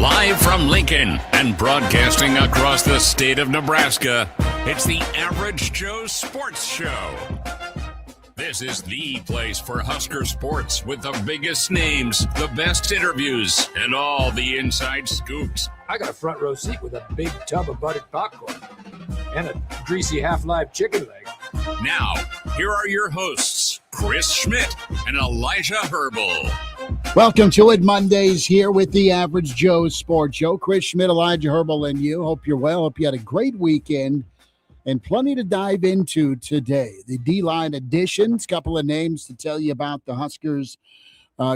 Live from Lincoln and broadcasting across the state of Nebraska, it's the Average Joe Sports Show. This is the place for Husker sports with the biggest names, the best interviews, and all the inside scoops. I got a front row seat with a big tub of buttered popcorn and a greasy half-live chicken leg. Now, here are your hosts, Chris Schmidt and Elijah Herbel. Welcome to it, Mondays here with the Average Joe Sports Show. Chris Schmidt, Elijah Herbel, and you. Hope you're well. Hope you had a great weekend and plenty to dive into today. The D-line additions, couple of names to tell you about the Huskers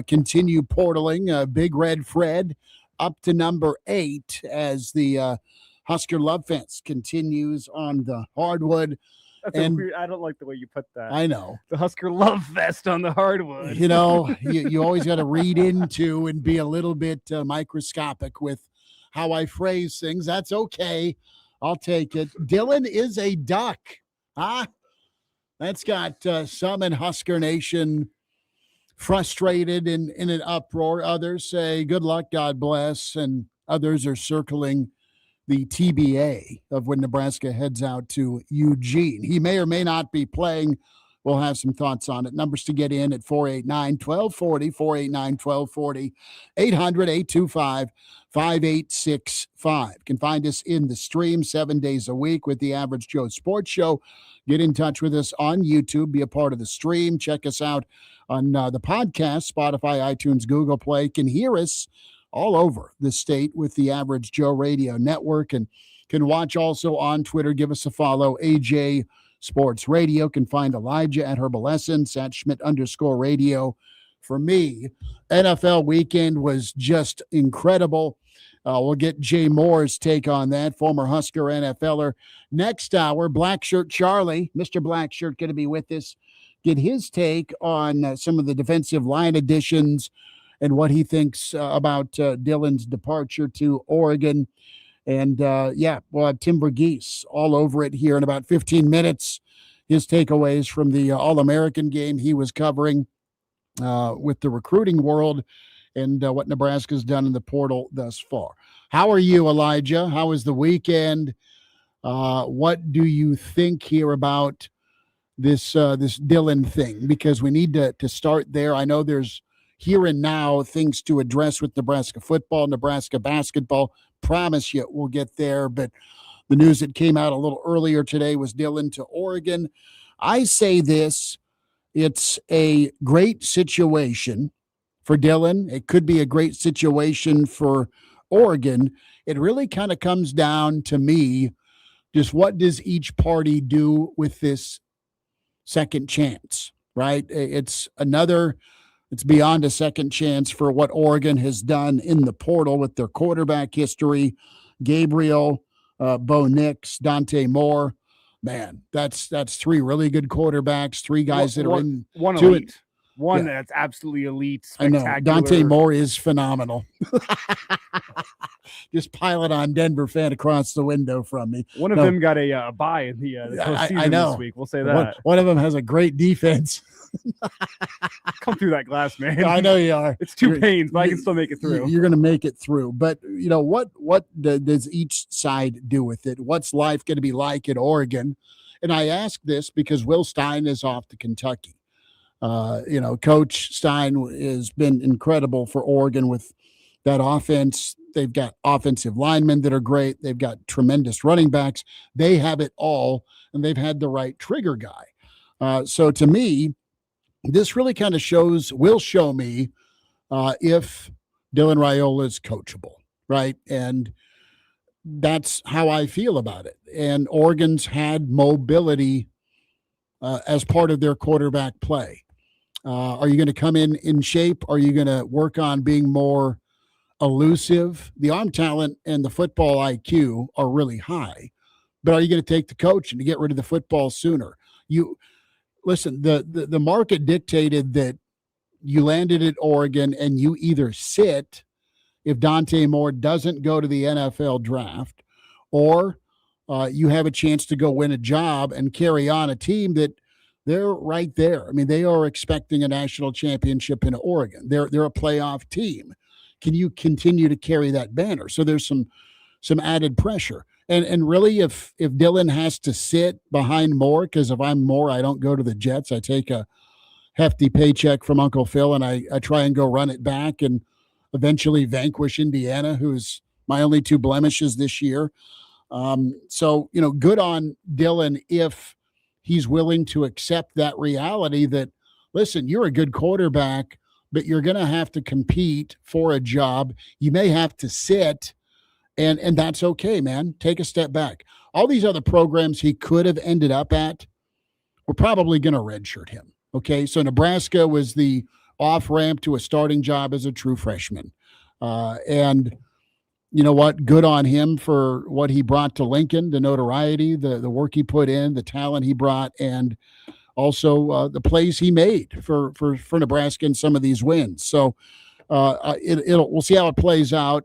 continue portaling. Big Red Fred up to number 8 as the Husker Love Fest continues on the hardwood. That's weird. I don't like the way you put that. I know. The Husker Love Fest on the hardwood. You know, you always got to read into and be a little bit microscopic with how I phrase things. That's okay. I'll take it. Dylan is a duck. Huh? That's got some in Husker Nation frustrated in an uproar. Others say, good luck, God bless. And others are circling the TBA of when Nebraska heads out to Eugene. He may or may not be playing. We'll have some thoughts on it. Numbers to get in at 489-1240, 489-1240, 800-825-5865. Can find us in the stream 7 days a week with the Average Joe Sports Show. Get in touch with us on YouTube. Be a part of the stream. Check us out on the podcast, Spotify, iTunes, Google Play. Can hear us all over the state with the Average Joe Radio Network, and can watch also on Twitter. Give us a follow, AJ Sports Radio. Can find Elijah at Herbalescence, at Schmidt_radio. For me, NFL weekend was just incredible. We'll get Jay Moore's take on that, former Husker NFLer. Next hour, Blackshirt Charlie, Mr. Blackshirt, going to be with us. Get his take on some of the defensive line additions and what he thinks about Dylan's departure to Oregon. And, we'll have Tim Verghese all over it here in about 15 minutes. His takeaways from the All-American game he was covering with the recruiting world and what Nebraska's done in the portal thus far. How are you, Elijah? How was the weekend? What do you think here about this Dylan thing? Because we need to start there. I know there's here and now things to address with Nebraska football, Nebraska basketball. Promise you we'll get there. But the news that came out a little earlier today was Dylan to Oregon. I say this, it's a great situation for Dylan. It could be a great situation for Oregon. It really kind of comes down to me, just what does each party do with this second chance, right? It's beyond a second chance for what Oregon has done in the portal with their quarterback history. Gabriel, Bo Nix, Dante Moore. Man, that's 3 really good quarterbacks, 3 guys that are in one elite. One that's absolutely elite, spectacular. I know. Dante Moore is phenomenal. Just pile it on Denver fan across the window from me. One of them got a bye in the postseason this week. We'll say that. One of them has a great defense. Come through that glass, man. I know you are. It's 2 pains, but I can still make it through. You're going to make it through. But, you know, what does each side do with it? What's life going to be like in Oregon? And I ask this because Will Stein is off to Kentucky. Coach Stein has been incredible for Oregon with that offense. They've got offensive linemen that are great. They've got tremendous running backs. They have it all, and they've had the right trigger guy. So to me, this really kind of will show me if Dylan Raiola is coachable, right? And that's how I feel about it. And Oregon's had mobility as part of their quarterback play. Are you going to come in shape? Are you going to work on being more elusive? The arm talent and the football IQ are really high, but are you going to take the coach and to get rid of the football sooner? Listen, the market dictated that you landed at Oregon and you either sit if Dante Moore doesn't go to the NFL draft, or you have a chance to go win a job and carry on a team that they're right there. I mean, they are expecting a national championship in Oregon. They're a playoff team. can you continue to carry that banner? So there's some added pressure. And really, if Dylan has to sit behind Moore, because if I'm Moore, I don't go to the Jets. I take a hefty paycheck from Uncle Phil, and I try and go run it back and eventually vanquish Indiana, who's my only 2 blemishes this year. So, good on Dylan if he's willing to accept that reality that, listen, you're a good quarterback, but you're going to have to compete for a job. You may have to sit. And that's okay, man. Take a step back. All these other programs he could have ended up at, we're probably going to redshirt him. Okay, so Nebraska was the off-ramp to a starting job as a true freshman. And you know what? Good on him for what he brought to Lincoln, the notoriety, the work he put in, the talent he brought, and also the plays he made for Nebraska in some of these wins. So we'll see how it plays out.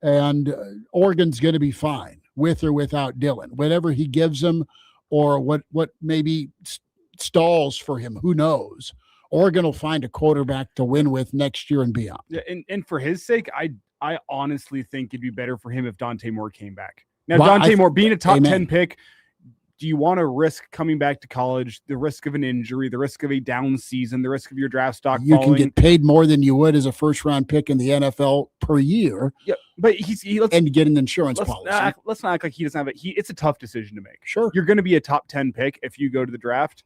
And Oregon's going to be fine with or without Dylan. Whatever he gives them, or what maybe stalls for him, who knows? Oregon will find a quarterback to win with next year and beyond. Yeah, and for his sake, I honestly think it'd be better for him if Dante Moore came back. Now, Dante Moore being a top 10 pick, do you want to risk coming back to college, the risk of an injury, the risk of a down season, the risk of your draft stock falling? You can get paid more than you would as a first-round pick in the NFL per year. Yeah, but and get an insurance policy. Let's not act like he doesn't have it. It's a tough decision to make. Sure. You're going to be a top 10 pick if you go to the draft.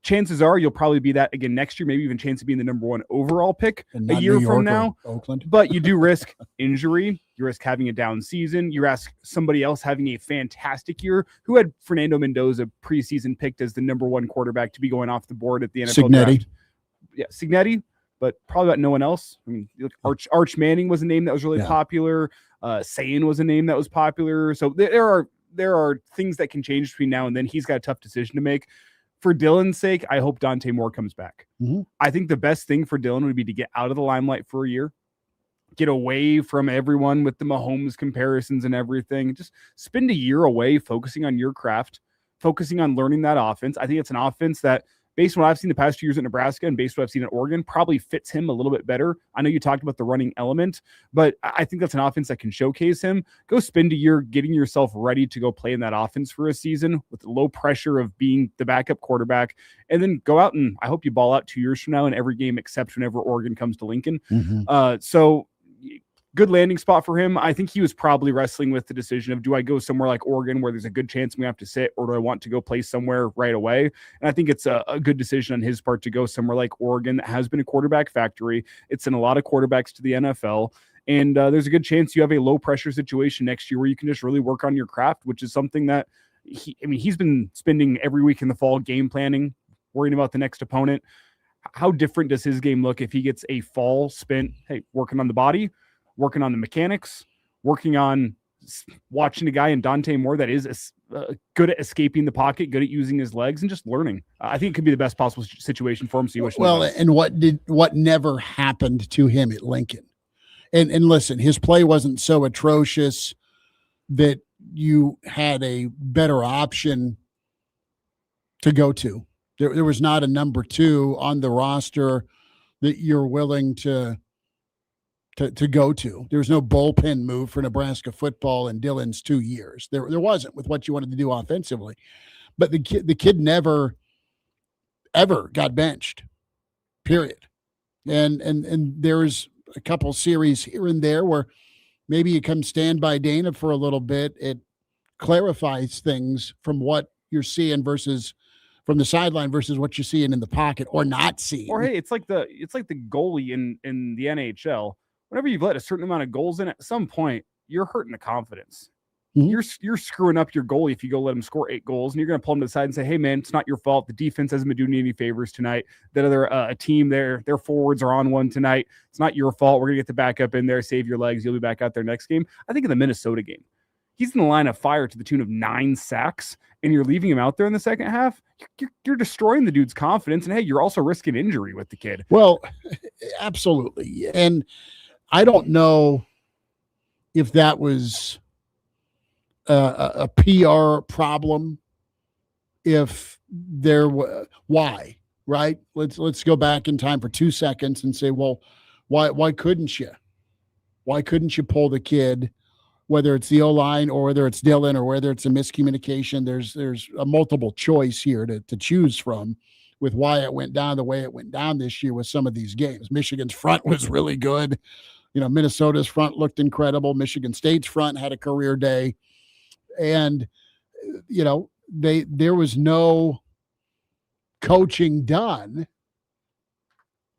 Chances are you'll probably be that again next year, maybe even chance of being the number 1 overall pick a year from now. Oakland. But you do risk injury. You risk having a down season. You risk somebody else having a fantastic year. Who had Fernando Mendoza preseason picked as the number 1 quarterback to be going off the board at the NFL draft? Yeah, Cignetti, but probably about no one else. I mean, Arch Manning was a name that was really popular. Sayin was a name that was popular. So there are things that can change between now and then. He's got a tough decision to make. For Dylan's sake, I hope Dante Moore comes back. Mm-hmm. I think the best thing for Dylan would be to get out of the limelight for a year, get away from everyone with the Mahomes comparisons and everything. Just spend a year away focusing on your craft, focusing on learning that offense. I think it's an offense that, based on what I've seen the past 2 years at Nebraska and based on what I've seen at Oregon, probably fits him a little bit better. I know you talked about the running element, but I think that's an offense that can showcase him. Go spend a year getting yourself ready to go play in that offense for a season with the low pressure of being the backup quarterback, and then go out and I hope you ball out 2 years from now in every game except whenever Oregon comes to Lincoln. Mm-hmm. So good landing spot for him. I think he was probably wrestling with the decision of, do I go somewhere like Oregon where there's a good chance I'm going to have to sit, or do I want to go play somewhere right away? And I think it's a good decision on his part to go somewhere like Oregon that has been a quarterback factory. It's sent a lot of quarterbacks to the NFL. And there's a good chance you have a low pressure situation next year where you can just really work on your craft, which is something that he's been spending every week in the fall game planning, worrying about the next opponent. How different does his game look if he gets a fall spent, working on the body, working on the mechanics, working on watching a guy in Dante Moore that is good at escaping the pocket, good at using his legs, and just learning. I think it could be the best possible situation for him. So and what never happened to him at Lincoln? And listen, his play wasn't so atrocious that you had a better option to go to. There was not a number 2 on the roster that you're willing to go to. There's no bullpen move for Nebraska football in Dylan's 2 years. There wasn't with what you wanted to do offensively. But the kid never, ever got benched, period. And there's a couple series here and there where maybe you come stand by Dana for a little bit. It clarifies things from what you're seeing versus from the sideline versus what you're seeing in the pocket or not seeing. Or hey, it's like the goalie in the NHL. Whenever you've let a certain amount of goals in, at some point, you're hurting the confidence. Mm-hmm. You're screwing up your goalie if you go let him score 8 goals, and you're going to pull him to the side and say, hey, man, it's not your fault. The defense hasn't been doing you any favors tonight. That other a team, their forwards are on one tonight. It's not your fault. We're going to get the backup in there, save your legs. You'll be back out there next game. I think in the Minnesota game, he's in the line of fire to the tune of 9 sacks, and you're leaving him out there in the second half. You're destroying the dude's confidence, and hey, you're also risking injury with the kid. Well, absolutely. And I don't know if that was a PR problem. If there was, why? Right? Let's go back in time for 2 seconds and say, well, why couldn't you? Why couldn't you pull the kid, whether it's the O-line or whether it's Dylan or whether it's a miscommunication? There's a multiple choice here to choose from with why it went down the way it went down this year with some of these games. Michigan's front was really good. Minnesota's front looked incredible. Michigan State's front had a career day. And, there was no coaching done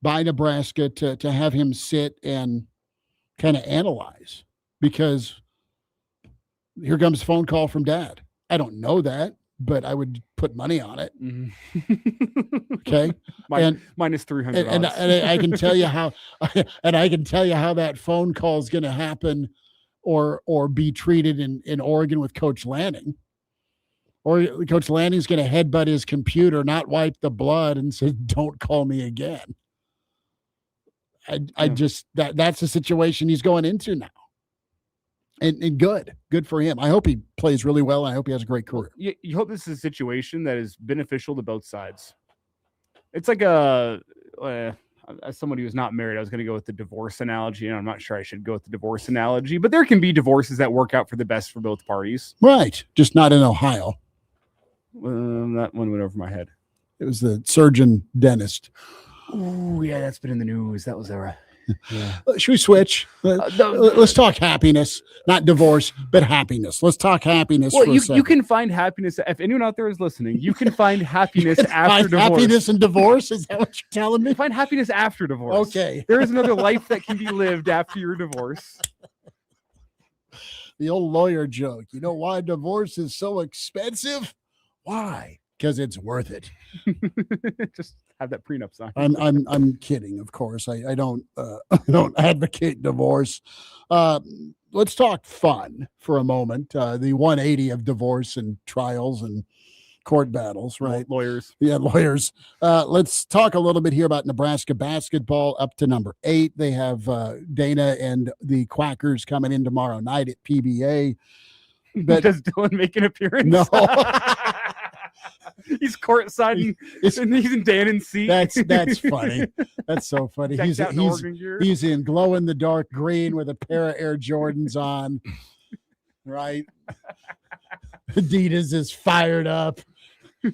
by Nebraska to have him sit and kind of analyze, because here comes a phone call from Dad. I don't know that, but I would put money on it. Mm-hmm. Okay. Minus 300. And I can tell you how, that phone call is going to happen or be treated in Oregon with Coach Lanning. Or Coach Lanning's going to headbutt his computer, not wipe the blood, and say, "Don't call me again." That's the situation he's going into now. And good for him. I hope he plays really well. I hope he has a great career. You hope this is a situation that is beneficial to both sides. It's like as somebody who's not married, I was going to go with the divorce analogy, and I'm not sure I should go with the divorce analogy, but there can be divorces that work out for the best for both parties. Right. Just not in Ohio. That one went over my head. It was the surgeon dentist. Oh, yeah, that's been in the news. That was there. Yeah. Should we switch? Let's talk happiness, not divorce, but happiness. Let's talk happiness. Well, you can find happiness. If anyone out there is listening, you can find happiness after divorce. Happiness and divorce? Is that what you're telling me? Find happiness after divorce. Okay. There is another life that can be lived after your divorce. The old lawyer joke. You know why divorce is so expensive? Why? Because it's worth it. Just have that prenup sign. I'm kidding, of course. I don't advocate divorce. Let's talk fun for a moment. The 180 of divorce and trials and court battles, right? Lawyers. Yeah, lawyers. Let's talk a little bit here about Nebraska basketball up to number 8. They have Dana and the Quackers coming in tomorrow night at PBA. But does Dylan make an appearance? No. He's courtside and he's in Dan and C. That's funny. That's so funny. He's in glow in the dark green with a pair of Air Jordans on. Right? Adidas is fired up.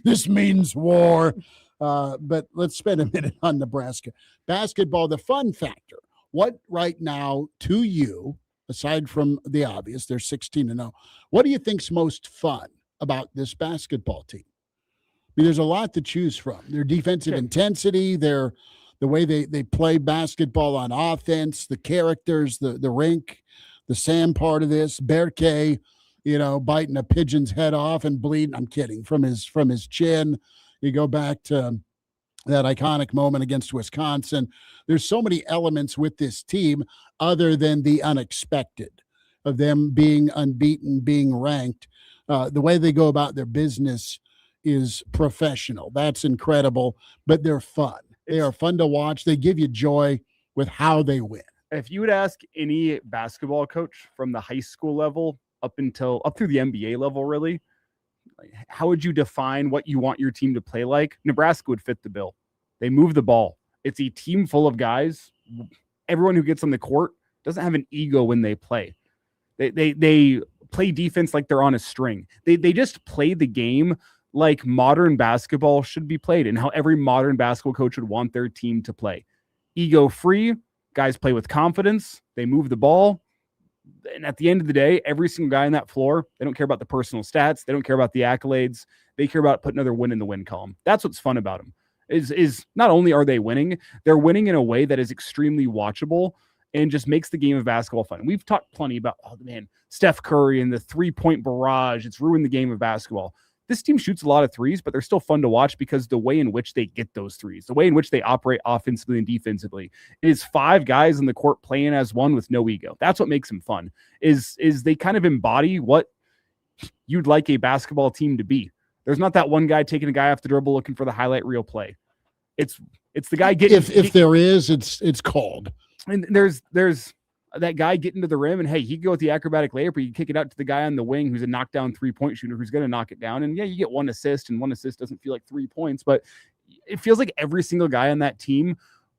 This means war. But let's spend a minute on Nebraska basketball. The fun factor. What right now to you, aside from the obvious, they're 16-0. What do you think's most fun about this basketball team? I mean, there's a lot to choose from. Their defensive intensity, the way they play basketball on offense, the characters, the rink, the Sam part of this, Berke, biting a pigeon's head off and bleeding. I'm kidding. From his chin. You go back to that iconic moment against Wisconsin. There's so many elements with this team other than the unexpected of them being unbeaten, being ranked. The way they go about their business is professional. That's incredible, but they're fun. They are fun to watch. They give you joy with how they win. If you would ask any basketball coach from the high school level up through the NBA level, really, how would you define what you want your team to play like? Nebraska would fit the bill. They move the ball. It's a team full of guys. Everyone who gets on the court doesn't have an ego when they play. They play defense like they're on a string. They just play the game like modern basketball should be played and how every modern basketball coach would want their team to play. Ego free, guys play with confidence, they move the ball. And at the end of the day, every single guy on that floor, they don't care about the personal stats. They don't care about the accolades. They care about putting another win in the win column. That's what's fun about them is not only are they winning, they're winning in a way that is extremely watchable and just makes the game of basketball fun. We've talked plenty about, Steph Curry and the 3-point barrage. It's ruined the game of basketball. This team shoots a lot of threes, but they're still fun to watch because the way in which they get those threes, the way in which they operate offensively and defensively, it is 5 guys in the court playing as one with no ego. That's what makes them fun, is they kind of embody what you'd like a basketball team to be. There's not that one guy taking a guy off the dribble looking for the highlight reel play. It's the guy getting... If there is, it's called. And there's that guy getting to the rim, and hey, he can go with the acrobatic layup, or you kick it out to the guy on the wing who's a knockdown 3-point shooter who's going to knock it down. And yeah, you get 1 assist, and 1 assist doesn't feel like 3 points, but it feels like every single guy on that team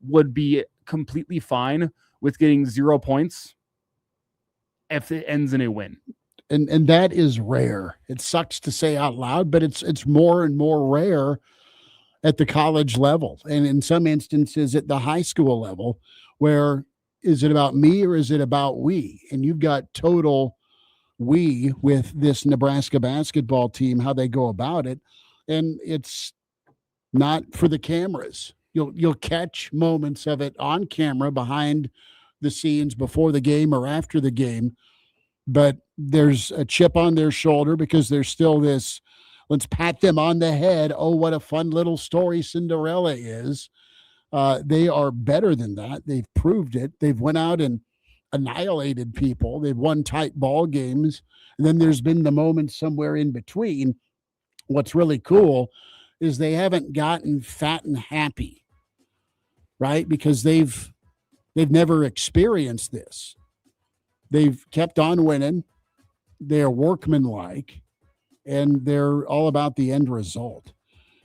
would be completely fine with getting 0 points if it ends in a win. And that is rare. It sucks to say out loud, but it's more and more rare at the college level, and in some instances at the high school level, where is it about me or is it about we? And you've got total we with this Nebraska basketball team, how they go about it, and it's not for the cameras. You'll catch moments of it on camera, behind the scenes, before the game or after the game, but there's a chip on their shoulder because there's still this, let's pat them on the head. Oh, what a fun little story Cinderella is. They are better than that. They've proved it. They've went out and annihilated people. They've won tight ball games. And then there's been the moments somewhere in between. What's really cool is they haven't gotten fat and happy, right? Because they've never experienced this. They've kept on winning. They're workmanlike, and they're all about the end result.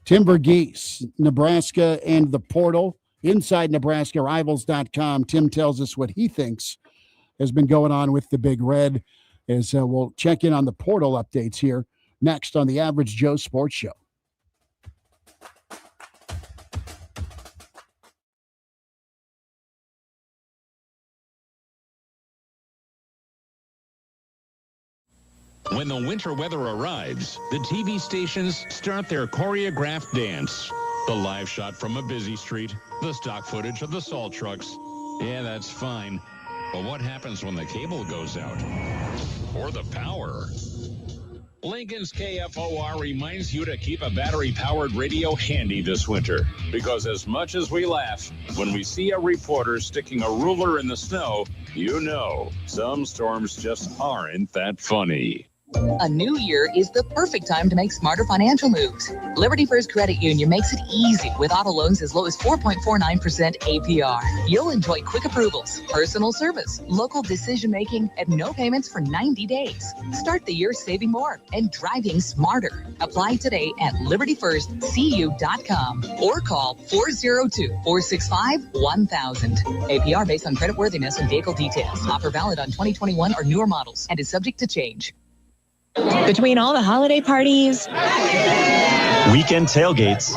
Tim Verghese, Nebraska and the portal, inside NebraskaRivals.com. Tim tells us what he thinks has been going on with the Big Red, as we'll check in on the portal updates here next on the Average Joe Sports Show. When the winter weather arrives, the TV stations start their choreographed dance. The live shot from a busy street, the stock footage of the salt trucks. Yeah, that's fine. But what happens when the cable goes out? Or the power? Lincoln's KFOR reminds you to keep a battery-powered radio handy this winter. Because as much as we laugh, when we see a reporter sticking a ruler in the snow, you know, some storms just aren't that funny. A new year is the perfect time to make smarter financial moves. Liberty First Credit Union makes it easy with auto loans as low as 4.49% APR. You'll enjoy quick approvals, personal service, local decision-making, and no payments for 90 days. Start the year saving more and driving smarter. Apply today at libertyfirstcu.com or call 402-465-1000. APR based on creditworthiness and vehicle details. Offer valid on 2021 or newer models and is subject to change. Between all the holiday parties, weekend tailgates,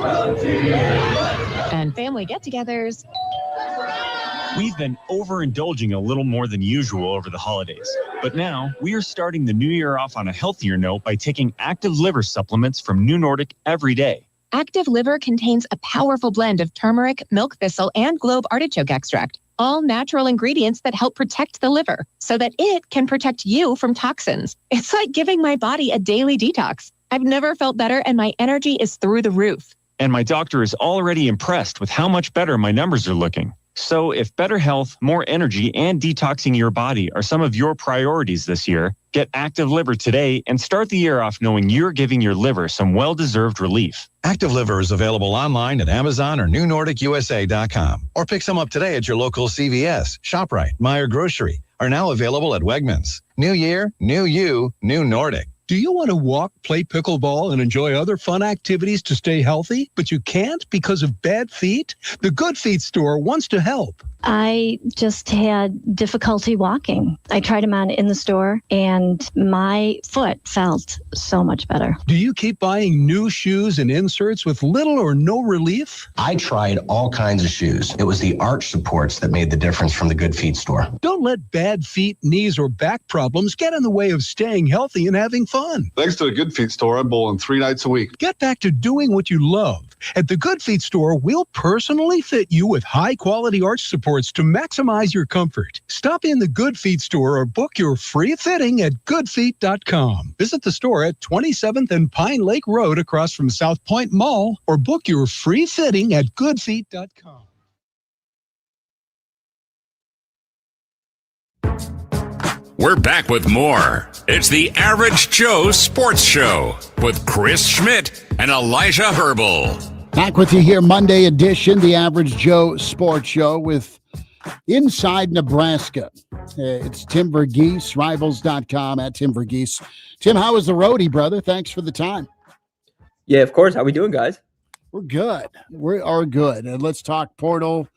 and family get-togethers, we've been overindulging a little more than usual over the holidays. But now, we are starting the new year off on a healthier note by taking Active Liver supplements from New Nordic every day. Active Liver contains a powerful blend of turmeric, milk thistle, and globe artichoke extract. All natural ingredients that help protect the liver so that it can protect you from toxins. It's like giving my body a daily detox. I've never felt better, and my energy is through the roof. And my doctor is already impressed with how much better my numbers are looking. So if better health, more energy, and detoxing your body are some of your priorities this year, get Active Liver today and start the year off knowing you're giving your liver some well-deserved relief. Active Liver is available online at Amazon or NewNordicUSA.com. Or pick some up today at your local CVS, ShopRite, Meijer Grocery. Are now available at Wegmans. New year, new you, new Nordic. Do you want to walk, play pickleball, and enjoy other fun activities to stay healthy, but you can't because of bad feet? The Good Feet store wants to help. I just had difficulty walking. I tried them on in the store, and my foot felt so much better. Do you keep buying new shoes and inserts with little or no relief? I tried all kinds of shoes. It was the arch supports that made the difference from the Good Feet store. Don't let bad feet, knees, or back problems get in the way of staying healthy and having fun. Thanks to the Good Feet store, I'm bowling 3 nights a week. Get back to doing what you love. At the Good Feet store, we'll personally fit you with high-quality arch supports to maximize your comfort. Stop in the Good Feet store or book your free fitting at goodfeet.com. Visit the store at 27th and Pine Lake Road across from South Point Mall, or book your free fitting at goodfeet.com. We're back with more. It's the Average Joe Sports Show with Chris Schmidt and Elijah Herbel. Back with you here, Monday edition, the Average Joe Sports Show with Inside Nebraska. It's Tim Verghese, Rivals.com at Tim Verghese. Tim, how was the roadie, brother? Thanks for the time. Yeah, of course. How we doing, guys? We're good. We are good. And let's talk portal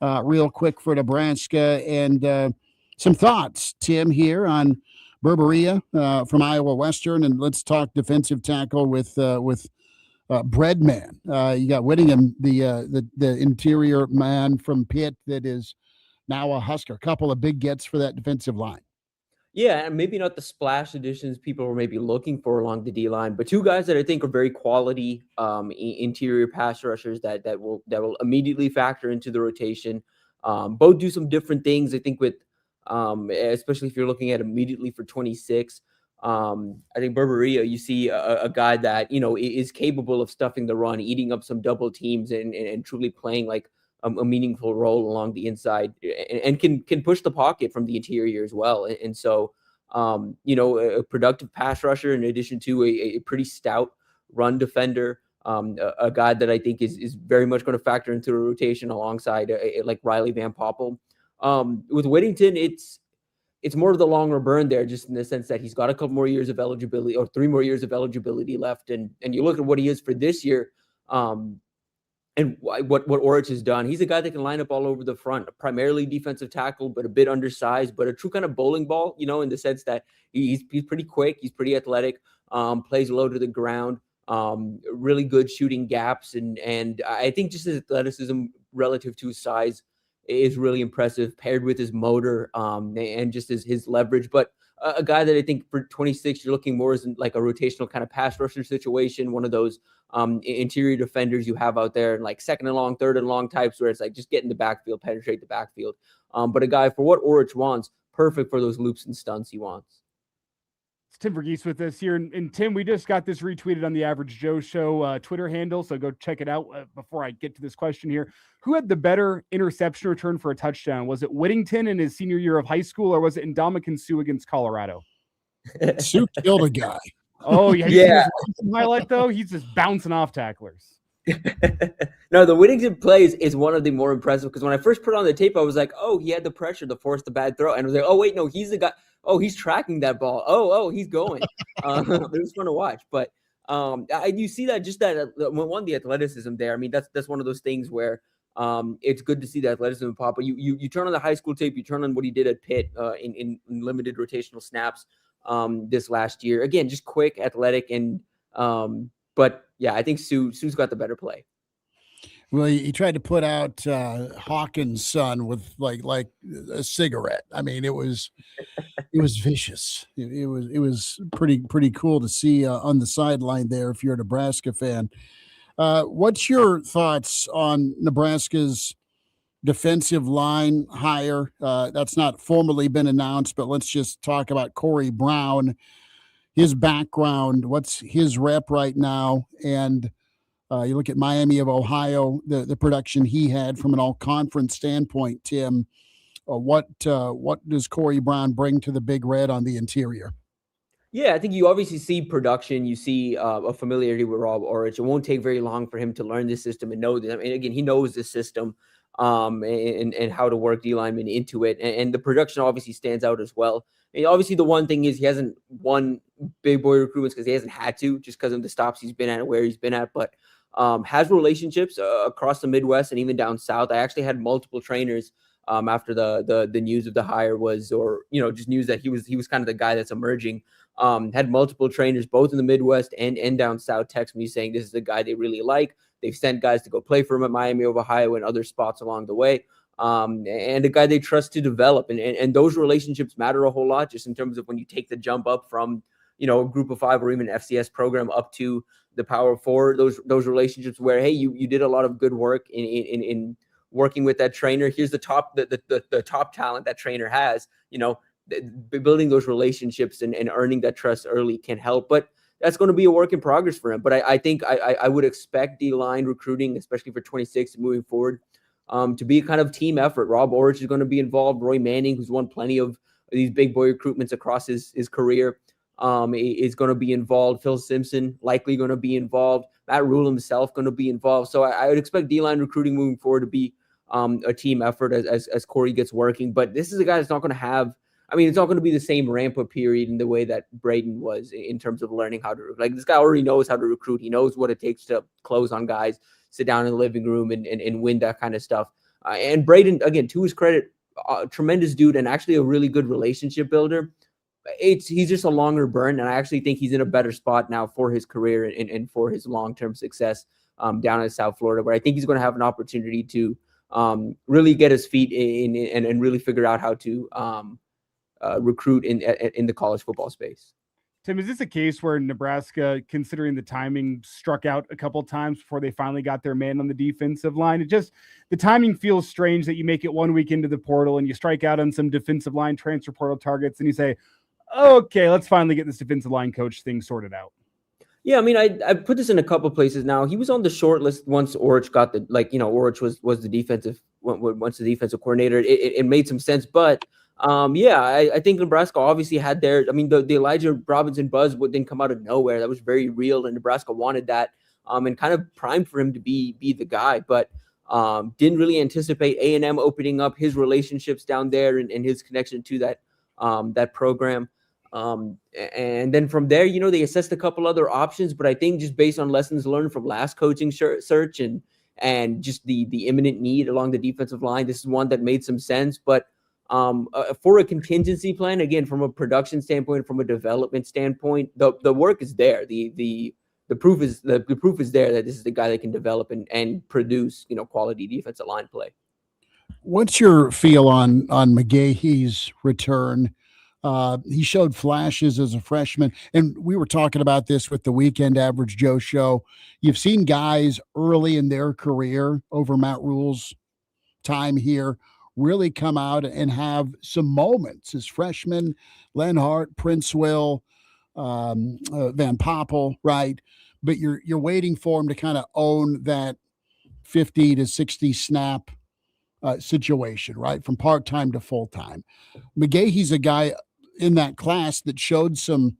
real quick for Nebraska. And Some thoughts, Tim, here on Berberia from Iowa Western, and let's talk defensive tackle with Breadman. You got Whittingham, the interior man from Pitt that is now a Husker. A couple of big gets for that defensive line. Yeah, and maybe not the splash additions people were maybe looking for along the D line, but two guys that I think are very quality interior pass rushers that will immediately factor into the rotation. Both do some different things. I think with especially if you're looking at immediately for 26. I think Berberia, you see a guy that is capable of stuffing the run, eating up some double teams, and truly playing like a meaningful role along the inside, and can push the pocket from the interior as well. And so, a productive pass rusher in addition to a pretty stout run defender, a guy that I think is very much going to factor into the rotation alongside like Riley Van Poppel. With Whittington, it's more of the longer burn there, just in the sense that he's got a couple more years of eligibility, or 3 more years of eligibility left. And you look at what he is for this year, and what Orich has done. He's a guy that can line up all over the front, primarily defensive tackle, but a bit undersized, but a true kind of bowling ball, in the sense that he's pretty quick, he's pretty athletic, plays low to the ground, really good shooting gaps. And I think just his athleticism relative to his size is really impressive, paired with his motor and just his leverage. But a guy that I think for 26, you're looking more as like a rotational kind of pass rusher situation, one of those interior defenders you have out there, and like second and long, third and long types, where it's like just get in the backfield, penetrate the backfield. But a guy for what Orich wants, perfect for those loops and stunts he wants. It's Tim Verghese with us here. And Tim, we just got this retweeted on the Average Joe Show Twitter handle, so go check it out before I get to this question here. Who had the better interception return for a touchdown? Was it Whittington in his senior year of high school, or was it Ndamukong Suh against Colorado? Suh killed a guy. Oh, yeah. Yeah. Highlight, though, he's just bouncing off tacklers. No, the Whittington play is one of the more impressive, because when I first put it on the tape, I was like, oh, he had the pressure to force the bad throw. And I was like, oh, wait, no, he's the guy. Oh, he's tracking that ball. Oh, he's going. It was fun to watch. But you see that, just that one, the athleticism there. I mean, that's one of those things where it's good to see the athleticism pop. But you turn on the high school tape, you turn on what he did at Pitt in limited rotational snaps this last year. Again, just quick, athletic, and but yeah, I think Suh's got the better play. Well, he tried to put out Hawkins' son with like a cigarette. I mean, it was vicious. It was pretty cool to see on the sideline there. If you're a Nebraska fan, what's your thoughts on Nebraska's defensive line hire? That's not formally been announced, but let's just talk about Corey Brown, his background, what's his rep right now, and you look at Miami of Ohio, the production he had from an all-conference standpoint. Tim, what does Corey Brown bring to the Big Red on the interior? Yeah, I think you obviously see production. You see a familiarity with Rob Orich. It won't take very long for him to learn this system and know that. I mean, again, he knows this system and how to work D linemen into it. And the production obviously stands out as well. And obviously, the one thing is he hasn't won big boy recruitments because he hasn't had to, just because of the stops he's been at and where he's been at. But has relationships across the Midwest and even down south. I actually had multiple trainers after the news of the hire was, or just news that he was kind of the guy that's emerging. Had multiple trainers both in the Midwest and down south text me saying this is the guy they really like. They've sent guys to go play for him at Miami of Ohio and other spots along the way. And a guy they trust to develop. And those relationships matter a whole lot, just in terms of when you take the jump up from a group of 5 or even FCS program up to the Power 4, those relationships where, hey, you did a lot of good work in working with that trainer. Here's the top talent that trainer has. Building those relationships and earning that trust early can help, but that's going to be a work in progress for him. But I think I would expect D-line recruiting, especially for 26 moving forward, to be a kind of team effort. Rob Orich is going to be involved. Roy Manning, who's won plenty of these big boy recruitments across his career, is going to be involved. Phil Simpson likely going to be involved. Matt Rule himself going to be involved. So I would expect D-line recruiting moving forward to be a team effort as Corey gets working. But this is a guy that's not going to have, it's not going to be the same ramp-up period in the way that Braden was in terms of learning how to, like, this guy already knows how to recruit. He knows what it takes to close on guys, sit down in the living room and win that kind of stuff. And Braden, again, to his credit, a tremendous dude and actually a really good relationship builder. He's just a longer burn, and I actually think he's in a better spot now for his career and for his long-term success down in South Florida, where I think he's going to have an opportunity to really get his feet in and really figure out how to recruit in the college football space. Tim, is this a case where Nebraska, considering the timing, struck out a couple times before they finally got their man on the defensive line? The timing feels strange that you make it 1 week into the portal and you strike out on some defensive line transfer portal targets and you say, okay, let's finally get this defensive line coach thing sorted out. Yeah, I mean, I put this in a couple places now. He was on the short list once Orich got Orich was the defensive coordinator. It made some sense, but I think Nebraska obviously had the Elijah Robinson buzz didn't come out of nowhere. That was very real, and Nebraska wanted that and kind of primed for him to be the guy, but didn't really anticipate A&M opening up his relationships down there and his connection to that program. And then from there, they assessed a couple other options, but I think just based on lessons learned from last coaching search and just the imminent need along the defensive line, this is one that made some sense. But for a contingency plan, again, from a production standpoint, from a development standpoint, the work is there. The proof is there that this is the guy that can develop and produce, quality defensive line play. What's your feel on McGahee's return? He showed flashes as a freshman, and we were talking about this with the Weekend Average Joe show. You've seen guys early in their career over Matt Rule's time here really come out and have some moments as freshmen. Lenhart, Princewell, Van Poppel, right? But you're waiting for him to kind of own that 50 to 60 snap situation, right? From part-time to full-time. McGahee's a guy in that class that showed some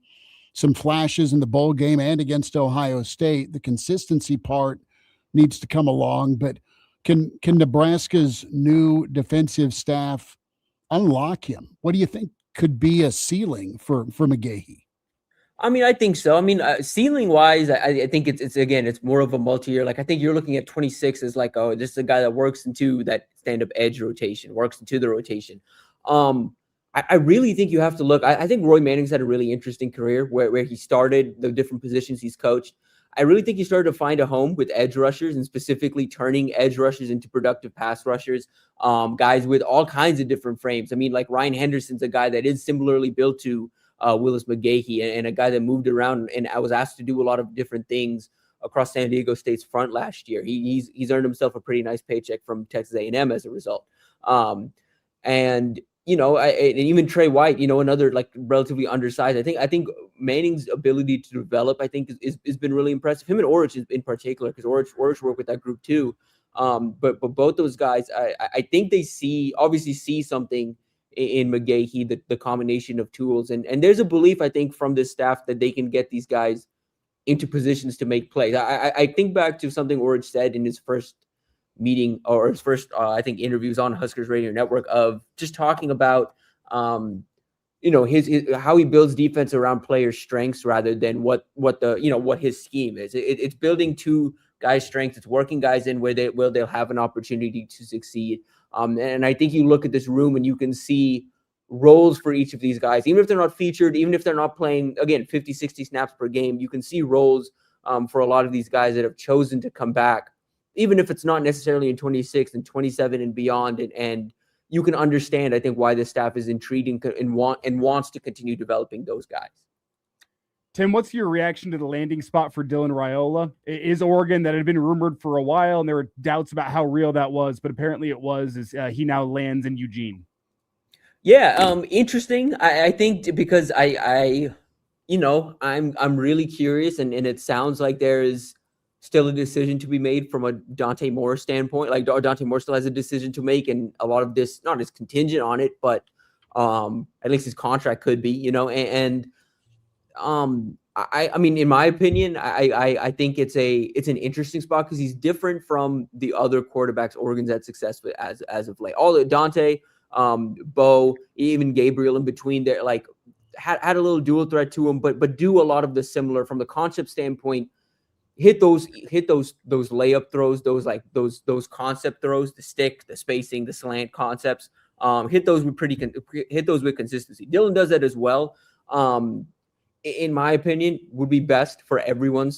flashes in the bowl game and against Ohio State. The consistency part needs to come along, but can Nebraska's new defensive staff unlock him? What do you think could be a ceiling for McGahee? I mean, I think so. I mean, ceiling wise, I think it's more of a multi-year. Like, I think you're looking at 26 as like, oh, this is a guy that works into that stand-up edge rotation, works into the rotation. I really think you have to look. I think Roy Manning's had a really interesting career where he started the different positions he's coached. I really think he started to find a home with edge rushers and specifically turning edge rushers into productive pass rushers, guys with all kinds of different frames. I mean, like Ryan Henderson's a guy that is similarly built to Willis McGahee and a guy that moved around, and I was asked to do a lot of different things across San Diego State's front last year. He's earned himself a pretty nice paycheck from Texas A&M as a result. And even Trey White, another like relatively undersized. I think Manning's ability to develop, I think, has been really impressive. Him and Orich in particular, because Orich worked with that group too. But both those guys, I think they obviously see something in McGahee, the combination of tools. And there's a belief, I think, from this staff that they can get these guys into positions to make plays. I think back to something Orich said in his first meeting or his first, I think, interviews on Huskers Radio Network of just talking about, his how he builds defense around players' strengths rather than what his scheme is. It's building two guys' strengths. It's working guys in where they'll have an opportunity to succeed. And I think you look at this room and you can see roles for each of these guys, even if they're not featured, even if they're not playing, again, 50, 60 snaps per game, you can see roles for a lot of these guys that have chosen to come back, even if it's not necessarily in 26 and 27 and beyond. And you can understand, I think, why the staff is intrigued and wants to continue developing those guys. Tim, what's your reaction to the landing spot for Dylan Raiola? It is Oregon that had been rumored for a while, and there were doubts about how real that was, but apparently it was. He now lands in Eugene. Yeah, interesting. I think because I'm really curious, and it sounds like there is still a decision to be made from a Dante Moore standpoint. Like Dante Moore still has a decision to make, and a lot of this not as contingent on it, but at least his contract could be, I mean, in my opinion, I think it's an interesting spot because he's different from the other quarterbacks Oregon's had success with as of late. All the Dante, Bo, even Gabriel in between there, like had a little dual threat to him, but do a lot of the similar from the concept standpoint. Hit those layup throws, those concept throws, the stick, the spacing, the slant concepts hit those with consistency. Dylan does that as well. In my opinion, would be best for everyone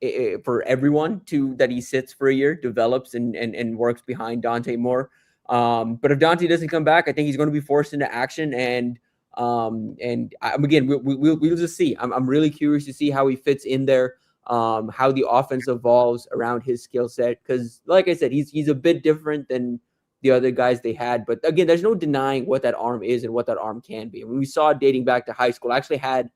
that he sits for a year, develops and works behind Dante Moore. But if Dante doesn't come back, I think he's going to be forced into action. And again, we'll just see. I'm really curious to see how he fits in there, how the offense evolves around his skill set. Because, like I said, he's a bit different than the other guys they had. But again, there's no denying what that arm is and what that arm can be. When we saw it dating back to high school, I actually had,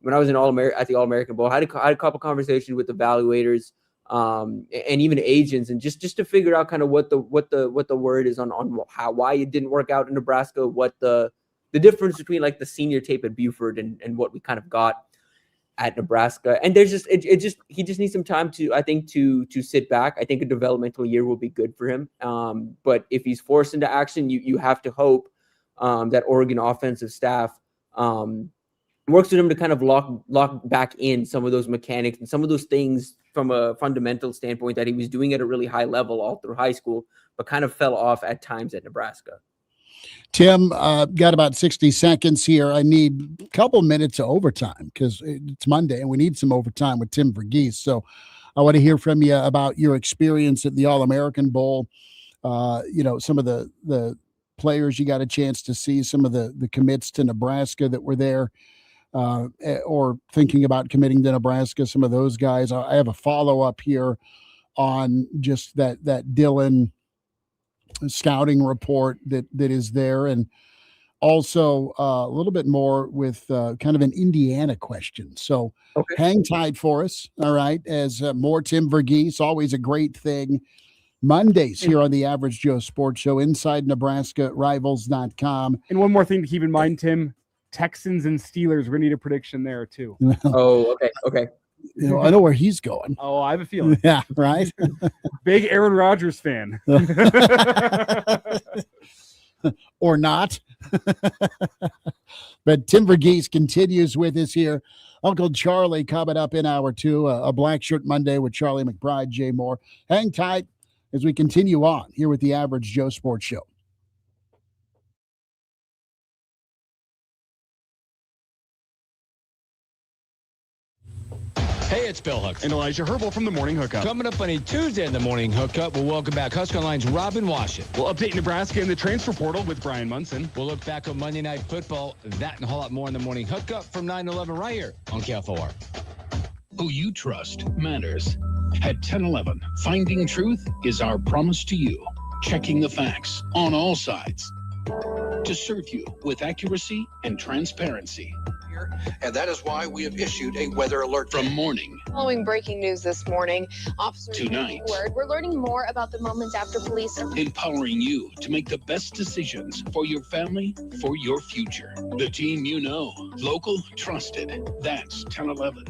when I was at the All-American Bowl, I had a couple conversations with evaluators and even agents, and just to figure out kind of what the word is on why it didn't work out in Nebraska, what the difference between like the senior tape at Buford and what we kind of got at Nebraska. And there's just he just needs some time to sit back. I think a developmental year will be good for him. But if he's forced into action, you have to hope that Oregon offensive staff works with him to kind of lock back in some of those mechanics and some of those things from a fundamental standpoint that he was doing at a really high level all through high school, but kind of fell off at times at Nebraska. Tim, got about 60 seconds here. I need a couple minutes of overtime because it's Monday and we need some overtime with Tim Verghese. So I want to hear from you about your experience at the All-American Bowl. Some of the players you got a chance to see, some of the commits to Nebraska that were there. Or thinking about committing to Nebraska, some of those guys. I have a follow-up here on just that Dylan scouting report that is there, and also a little bit more with kind of an Indiana question. So hang tight for us, all right, as more Tim Verghese, always a great thing. Mondays here on the Average Joe Sports Show, inside Nebraska, rivals.com. And one more thing to keep in mind, Tim, Texans and Steelers, we're going to need a prediction there too. Oh, okay. I know where he's going. Oh, I have a feeling. Yeah, right? Big Aaron Rodgers fan. Or not. But Tim Verghese continues with us here. Uncle Charlie coming up in hour two, a Blackshirt Monday with Charlie McBride, Jay Moore. Hang tight as we continue on here with the Average Joe Sports Show. Hey, it's Bill Hooks. And Elijah Herbel from the Morning Hookup. Coming up on a Tuesday in the Morning Hookup, we'll welcome back Husker Online's Robin Washington. We'll update Nebraska in the transfer portal with Brian Munson. We'll look back on Monday Night Football, that and a whole lot more in the Morning Hookup from 9-11 right here on KFOR. Who you trust matters. At 10-11, finding truth is our promise to you. Checking the facts on all sides to serve you with accuracy and transparency. And that is why we have issued a weather alert from morning. Following breaking news this morning, officers tonight. We're learning more about the moments after police empowering you to make the best decisions for your family, for your future. The team you know, local, trusted. That's 10-11.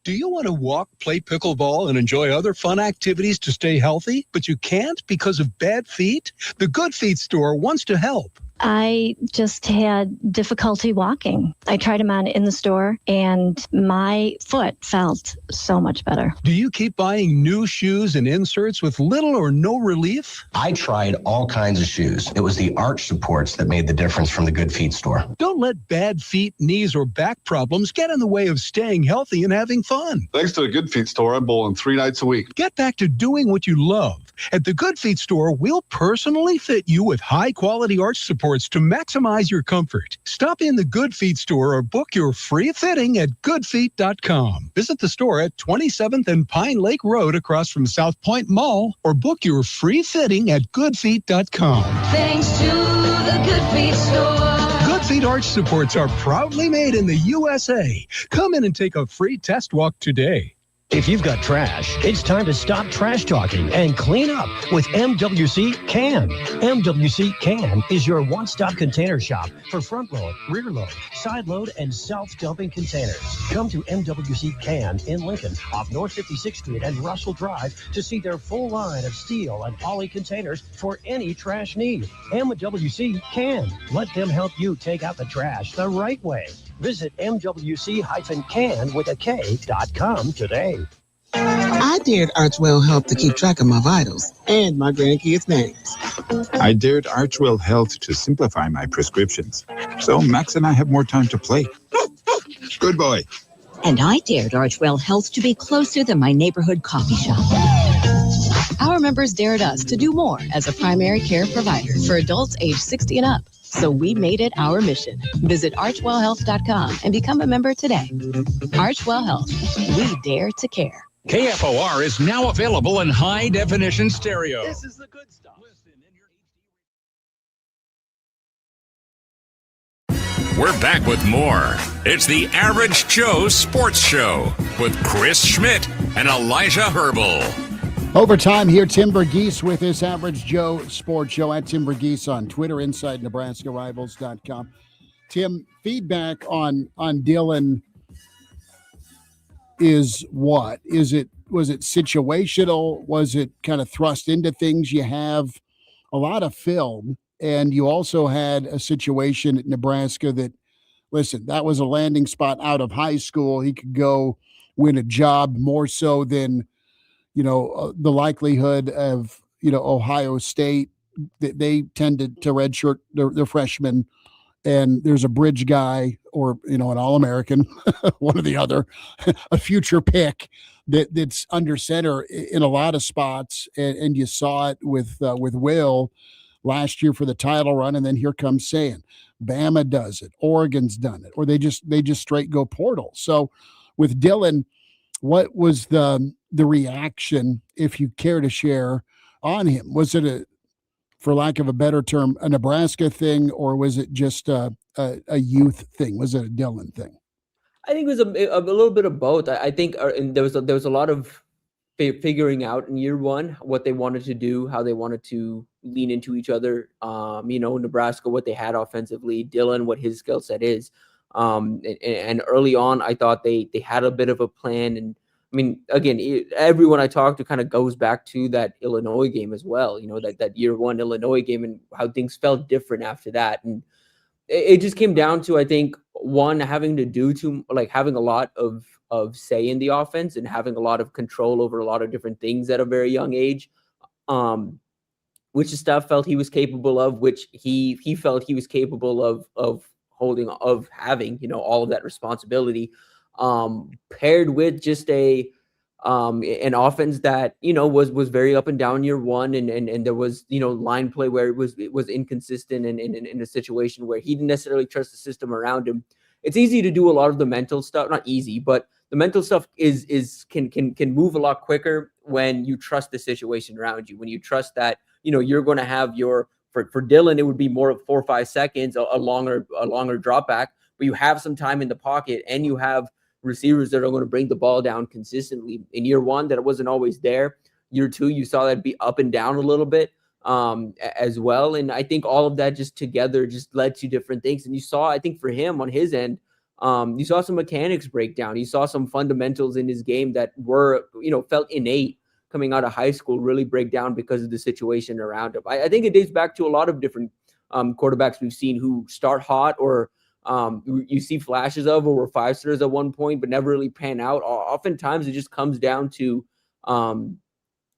Do you want to walk, play pickleball, and enjoy other fun activities to stay healthy, but you can't because of bad feet? The Good Feet store wants to help. I just had difficulty walking. I tried them on in the store, and my foot felt so much better. Do you keep buying new shoes and inserts with little or no relief? I tried all kinds of shoes. It was the arch supports that made the difference from the Good Feet store. Don't let bad feet, knees, or back problems get in the way of staying healthy and having fun. Thanks to the Good Feet store, I'm bowling 3 nights a week. Get back to doing what you love. At the Good Feet store, we'll personally fit you with high-quality arch supports to maximize your comfort. Stop in the Good Feet store or book your free fitting at goodfeet.com. Visit the store at 27th and Pine Lake Road across from South Point Mall, or book your free fitting at goodfeet.com. Thanks to the Good Feet store. Good Feet arch supports are proudly made in the USA. Come in and take a free test walk today. If you've got trash, it's time to stop trash talking and clean up with MWC Can. MWC Can is your one-stop container shop for front load, rear load, side load, and self-dumping containers. Come to MWC Can in Lincoln off North 56th Street and Russell Drive to see their full line of steel and poly containers for any trash need. MWC Can. Let them help you take out the trash the right way. Visit MWC-can with a K.com today. I dared Archwell Health to keep track of my vitals and my grandkids' names. I dared Archwell Health to simplify my prescriptions, so Max and I have more time to play. Good boy. And I dared Archwell Health to be closer than my neighborhood coffee shop. Our members dared us to do more as a primary care provider for adults age 60 and up. So we made it our mission. Visit archwellhealth.com and become a member today. Archwell Health. We dare to care. KFOR is now available in high-definition stereo. This is the good stuff. We're back with more. It's the Average Joe Sports Show with Chris Schmidt and Elijah Herbel. Overtime here, Tim Verghese with his Average Joe Sports Show at Tim Verghese on Twitter, inside NebraskaRivals.com. Tim, feedback on Dylan is what? Was it situational? Was it kind of thrust into things? You have a lot of film, and you also had a situation at Nebraska that, listen, that was a landing spot out of high school. He could go win a job more so than, the likelihood of, Ohio State. They tended to redshirt their freshmen, and there's a bridge guy or, an All-American, one or the other, a future pick that's under center in a lot of spots. And you saw it with Will last year for the title run. And then here comes Sam. Bama does it. Oregon's done it, or they just straight go portal. So with Dylan, what was the reaction, if you care to share, on him? Was it for lack of a better term, a Nebraska thing, or was it just a youth thing? Was it a Dylan thing? I think it was a little bit of both. I think and there was a lot of figuring out in year one what they wanted to do, how they wanted to lean into each other. Nebraska, what they had offensively, Dylan, what his skill set is. And early on, I thought they had a bit of a plan. And I mean, again, everyone I talked to kind of goes back to that Illinois game as well. That year one Illinois game and how things felt different after that. And it just came down to, I think, one, having a lot of say in the offense and having a lot of control over a lot of different things at a very young age, which the staff felt he was capable of, which he felt he was capable of having, all of that responsibility, paired with just an offense that, was very up and down year one. And there was, line play where it was inconsistent and in a situation where he didn't necessarily trust the system around him. It's easy to do a lot of the mental stuff, not easy, but the mental stuff can move a lot quicker when you trust the situation around you, when you trust that, you're going to have for Dylan, it would be more of 4 or 5 seconds, a longer drop back, but you have some time in the pocket and you have receivers that are going to bring the ball down consistently. In year one, that wasn't always there. Year two, you saw that be up and down a little bit as well. And I think all of that just together just led to different things. And you saw, I think for him on his end, you saw some mechanics break down. You saw some fundamentals in his game that were, felt innate coming out of high school really break down because of the situation around him. I think it dates back to a lot of different quarterbacks we've seen who start hot or you see flashes of, or were 5-stars at one point, but never really pan out. Oftentimes it just comes down to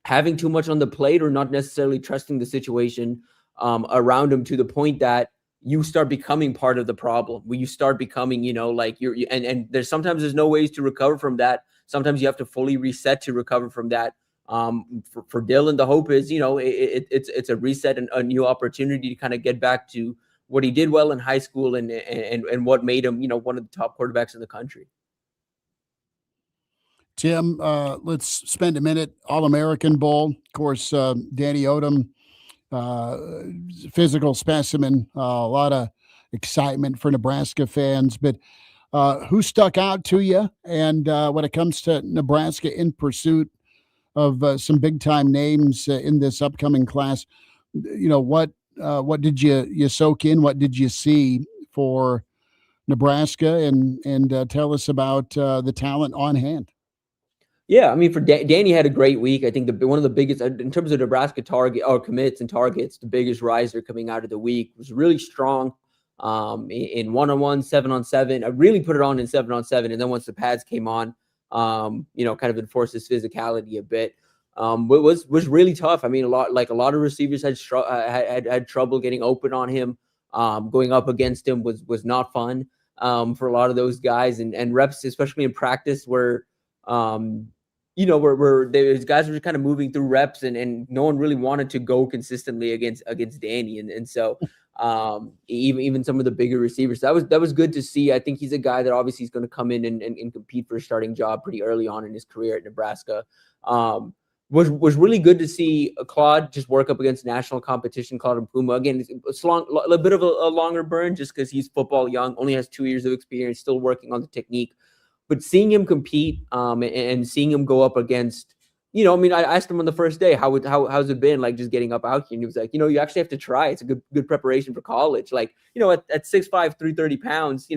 having too much on the plate or not necessarily trusting the situation around him to the point that you start becoming part of the problem, where you start becoming, and there's no ways to recover from that. Sometimes you have to fully reset to recover from that. For Dylan, the hope is, it's a reset and a new opportunity to kind of get back to what he did well in high school and what made him, one of the top quarterbacks in the country. Tim, let's spend a minute. All-American Bowl. Of course, Danny Odom, physical specimen, a lot of excitement for Nebraska fans. But who stuck out to you? And when it comes to Nebraska in pursuit of some big-time names in this upcoming class, what did you soak in? What did you see for Nebraska? And tell us about the talent on hand. Yeah, I mean, for Danny had a great week. I think one of the biggest in terms of Nebraska target or commits and targets, the biggest riser coming out of the week was really strong in 1-on-1, 7-on-7. I really put it on in 7-on-7, and then once the pads came on, kind of enforce his physicality a bit. Was really tough. I mean, a lot of receivers had trouble getting open on him. Going up against him was not fun for a lot of those guys, and reps, especially in practice, where these guys were kind of moving through reps, and no one really wanted to go consistently against Danny, and so even some of the bigger receivers, that was good to see. I think he's a guy that obviously is going to come in and compete for a starting job pretty early on in his career at Nebraska. Was really good to see Claude just work up against national competition. Claude and Puma, again, it's a little bit of a longer burn just because he's football young, only has 2 years of experience, still working on the technique. But seeing him compete and seeing him go up against, I asked him on the first day, how's it been, like, just getting up out here? And he was like, you actually have to try. It's a good preparation for college. Like, at 6'5", 330 pounds,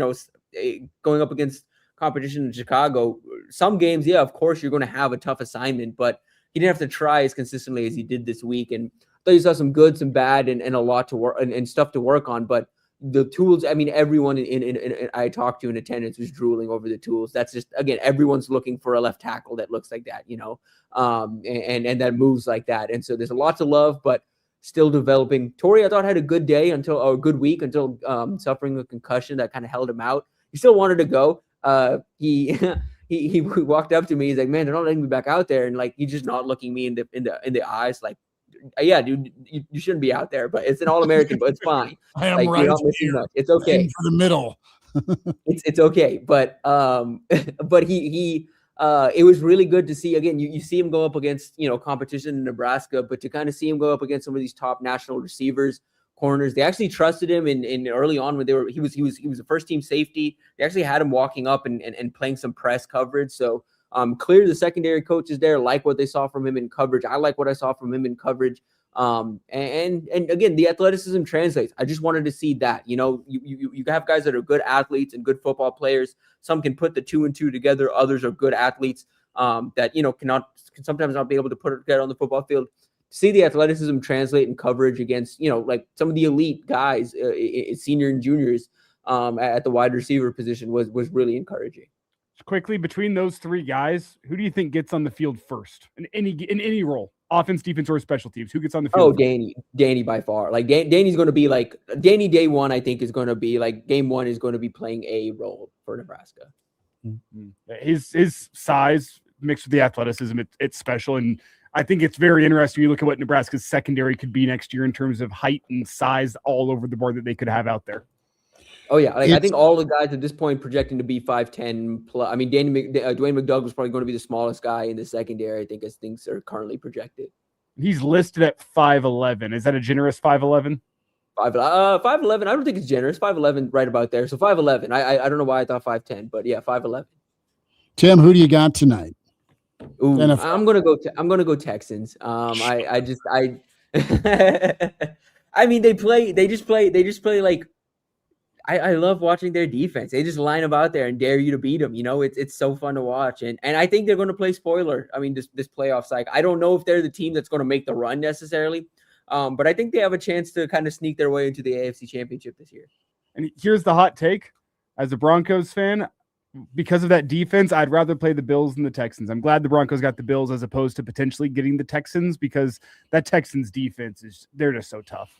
going up against competition in Chicago, some games, yeah, of course you're going to have a tough assignment, but he didn't have to try as consistently as he did this week. And I thought you saw some good, some bad, and a lot to work and stuff to work on. But the tools, I mean, everyone in I talked to in attendance was drooling over the tools. That's just, again, everyone's looking for a left tackle that looks like that, and that moves like that. And so there's a lot to love, but still developing. Torrey, I thought, had a good day a good week until suffering a concussion that kind of held him out. He still wanted to go. He walked up to me. He's like, "Man, they're not letting me back out there," and like he's just not looking me in the eyes. Like, yeah, dude, you shouldn't be out there. But it's an All-American, but it's fine. I am right here. It's okay. For the middle. it's okay. But he it was really good to see. Again, you see him go up against competition in Nebraska, but to kind of see him go up against some of these top national receivers, corners. They actually trusted him in early on when he was a first team safety. They actually had him walking up and playing some press coverage. So clear the secondary coaches there like what they saw from him in coverage. I like what I saw from him in coverage. And again, the athleticism translates. I just wanted to see that. You have guys that are good athletes and good football players. Some can put the 2 and 2 together. Others are good athletes that can sometimes not be able to put it together on the football field. See the athleticism translate in coverage against, like some of the elite guys, senior and juniors at the wide receiver position was really encouraging. Quickly, between those three guys, who do you think gets on the field first in any role, offense, defense, or special teams? Who gets on the field? Oh, Danny by far. Like Danny's going to be like Danny day one. I think is going to be like game one is going to be playing a role for Nebraska. Mm-hmm. His size mixed with the athleticism, it's special. And I think it's very interesting. You look at what Nebraska's secondary could be next year in terms of height and size all over the board that they could have out there. Oh, yeah. I think all the guys at this point projecting to be 5'10 plus. I mean, Dwayne McDougall was probably going to be the smallest guy in the secondary, I think, as things are currently projected. He's listed at 5'11". Is that a generous 5'11"? 5'11". I don't think it's generous. 5'11", right about there. So 5'11". I don't know why I thought 5'10", but yeah, 5'11". Tim, who do you got tonight? Ooh, I'm gonna go Texans. I mean, they just play like. I love watching their defense. They just line them out there and dare you to beat them. It's so fun to watch. And I think they're going to play spoiler. I mean, this playoff cycle. I don't know if they're the team that's going to make the run necessarily, but I think they have a chance to kind of sneak their way into the AFC Championship this year. And here's the hot take. As a Broncos fan, because of that defense, I'd rather play the Bills than the Texans. I'm glad the Broncos got the Bills as opposed to potentially getting the Texans because that Texans defense they're just so tough.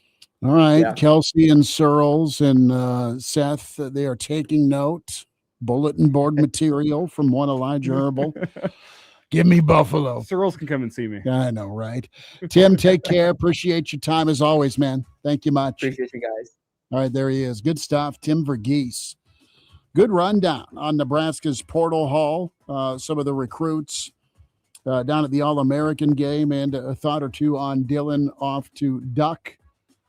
All right, yeah. Kelsey and Searles and Seth, they are taking note. Bulletin board material from one Elijah Herbel. Give me Buffalo. Searles can come and see me. I know, right? Tim, take care. Appreciate your time as always, man. Thank you much. Appreciate you guys. All right, there he is. Good stuff. Tim Verghese. Good rundown on Nebraska's portal haul. Some of the recruits down at the All-American game and a thought or two on Dylan off to Duck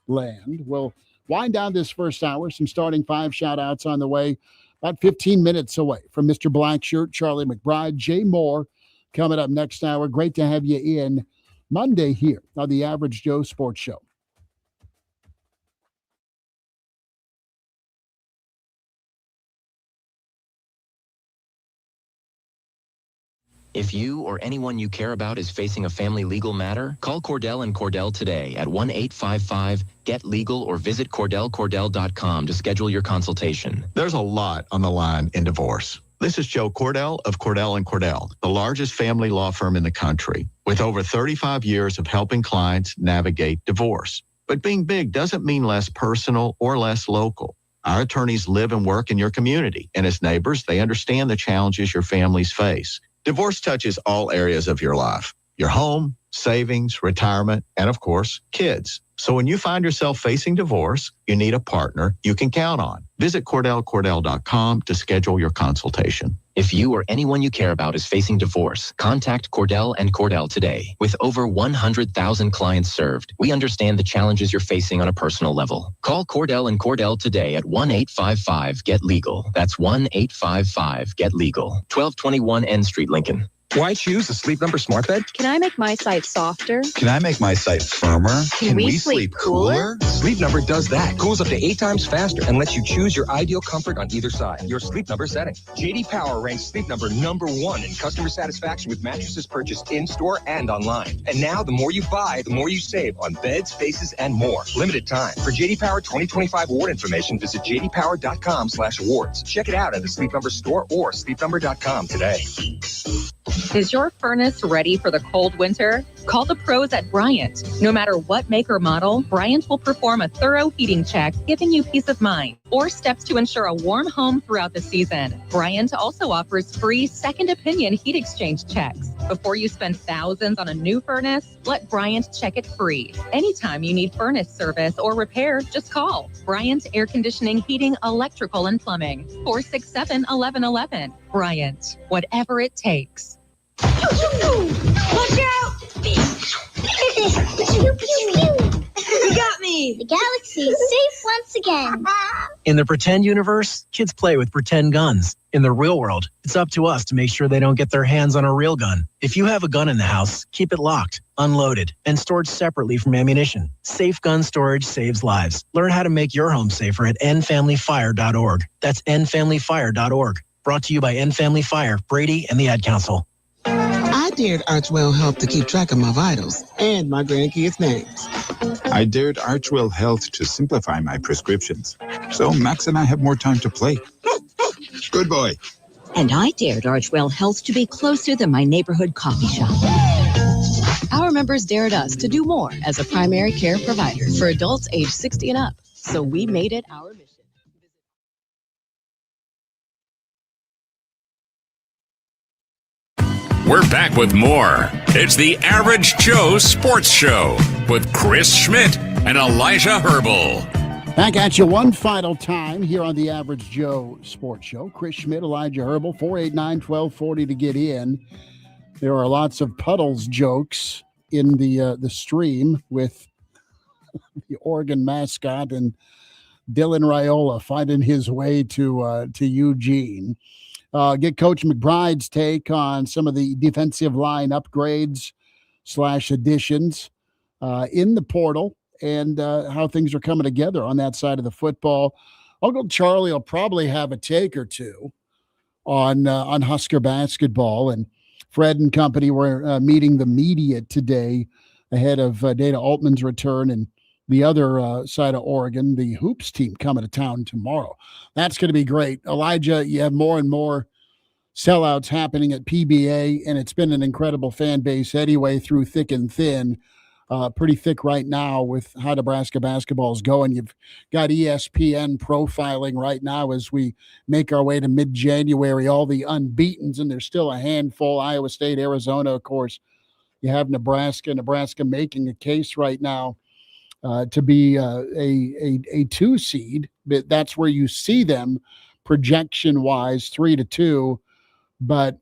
Land. We'll wind down this first hour. Some starting five shout-outs on the way. About 15 minutes away from Mr. Blackshirt, Charlie McBride, Jay Moore coming up next hour. Great to have you in Monday here on the Average Joe Sports Show. If you or anyone you care about is facing a family legal matter, call Cordell and Cordell today at 1-855-GET-LEGAL or visit CordellCordell.com to schedule your consultation. There's a lot on the line in divorce. This is Joe Cordell of Cordell & Cordell, the largest family law firm in the country, with over 35 years of helping clients navigate divorce. But being big doesn't mean less personal or less local. Our attorneys live and work in your community, and as neighbors, they understand the challenges your families face. Divorce touches all areas of your life: your home, savings, retirement, and of course, kids. So when you find yourself facing divorce, you need a partner you can count on. Visit CordellCordell.com to schedule your consultation. If you or anyone you care about is facing divorce, contact Cordell & Cordell today. With over 100,000 clients served, we understand the challenges you're facing on a personal level. Call Cordell & Cordell today at 1-855-GET-LEGAL. That's 1-855-GET-LEGAL. 1221 N Street, Lincoln. Why choose a Sleep Number smart bed? Can I make my site softer? Can I make my site firmer? Can we sleep cooler? Sleep Number does that. Cools up to 8 times faster and lets you choose your ideal comfort on either side. Your Sleep Number setting. JD Power ranks Sleep Number #1 in customer satisfaction with mattresses purchased in-store and online. And now, the more you buy, the more you save on beds, bases, and more. Limited time. For JD Power 2025 award information, visit jdpower.com/awards. Check it out at the Sleep Number store or sleepnumber.com today. Is your furnace ready for the cold winter? Call the pros at Bryant. No matter what make or model, Bryant will perform a thorough heating check, giving you peace of mind, or steps to ensure a warm home throughout the season. Bryant also offers free second opinion heat exchange checks. Before you spend thousands on a new furnace, let Bryant check it free. Anytime you need furnace service or repair, just call Bryant Air Conditioning, Heating, Electrical, and Plumbing. 467-1111. Bryant, whatever it takes. Watch out! Pew, pew, pew. You got me! The galaxy is safe once again. In the pretend universe, kids play with pretend guns. In the real world, it's up to us to make sure they don't get their hands on a real gun. If you have a gun in the house, keep it locked, unloaded, and stored separately from ammunition. Safe gun storage saves lives. Learn how to make your home safer at endfamilyfire.org. That's endfamilyfire.org. Brought to you by End Family Fire, Brady, and the Ad Council. I dared Archwell Health to keep track of my vitals and my grandkids' names. I dared Archwell Health to simplify my prescriptions, so Max and I have more time to play. Good boy. And I dared Archwell Health to be closer than my neighborhood coffee shop. Our members dared us to do more as a primary care provider for adults age 60 and up, so we made it our mission. We're back with more. It's the Average Joe Sports Show with Chris Schmidt and Elijah Herbel. Back at you one final time here on the Average Joe Sports Show. Chris Schmidt, Elijah Herbel, 489-1240 to get in. There are lots of Puddles jokes in the stream with the Oregon mascot and Dylan Raiola finding his way to Eugene. Get Coach McBride's take on some of the defensive line upgrades / additions in the portal and how things are coming together on that side of the football. Uncle Charlie will probably have a take or two on Husker basketball. And Fred and company were meeting the media today ahead of Dana Altman's return, and the other side of Oregon, the Hoops team coming to town tomorrow. That's going to be great. Elijah, you have more and more sellouts happening at PBA, and it's been an incredible fan base anyway through thick and thin. Pretty thick right now with how Nebraska basketball is going. You've got ESPN profiling right now as we make our way to mid-January, all the unbeatens, and there's still a handful. Iowa State, Arizona, of course. You have Nebraska making a case right now to be a 2 seed, but that's where you see them projection-wise, 3-2. But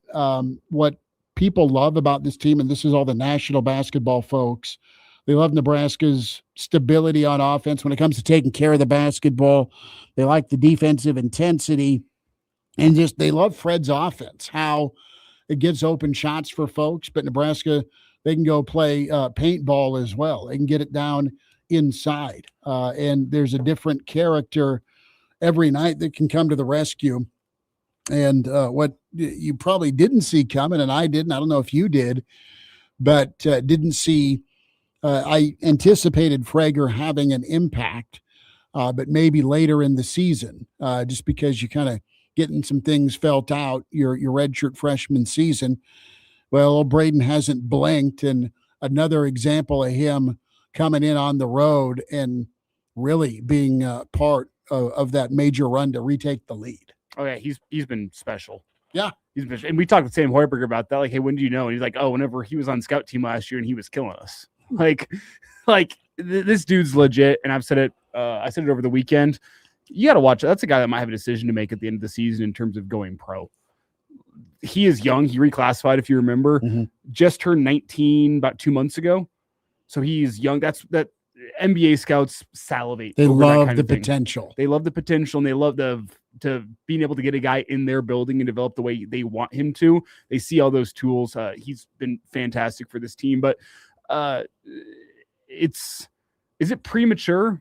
what people love about this team, and this is all the national basketball folks, they love Nebraska's stability on offense when it comes to taking care of the basketball. They like the defensive intensity, and just they love Fred's offense, how it gives open shots for folks. But Nebraska, they can go play paintball as well. They can get it down inside, and there's a different character every night that can come to the rescue. And what you probably didn't see coming, and I didn't, I don't know if you did, but didn't see, I anticipated Frager having an impact, but maybe later in the season, just because you kind of getting some things felt out your redshirt freshman season. Well, Braden hasn't blinked, and another example of him coming in on the road and really being part of that major run to retake the lead. Oh yeah, he's been special. Yeah. And we talked with Sam Hoiberger about that. Like, hey, when do you know? And he's like, oh, whenever he was on scout team last year and he was killing us. This dude's legit. And I've said it. I said it over the weekend. You got to watch it. That's a guy that might have a decision to make at the end of the season in terms of going pro. He is young. He reclassified, if you remember, just turned 19 about 2 months ago. So he's young. That NBA scouts salivate. They love kind the of thing. potential. They love the potential, and they love to being able to get a guy in their building and develop the way they want him to. They see all those tools. He's been fantastic for this team, but is it premature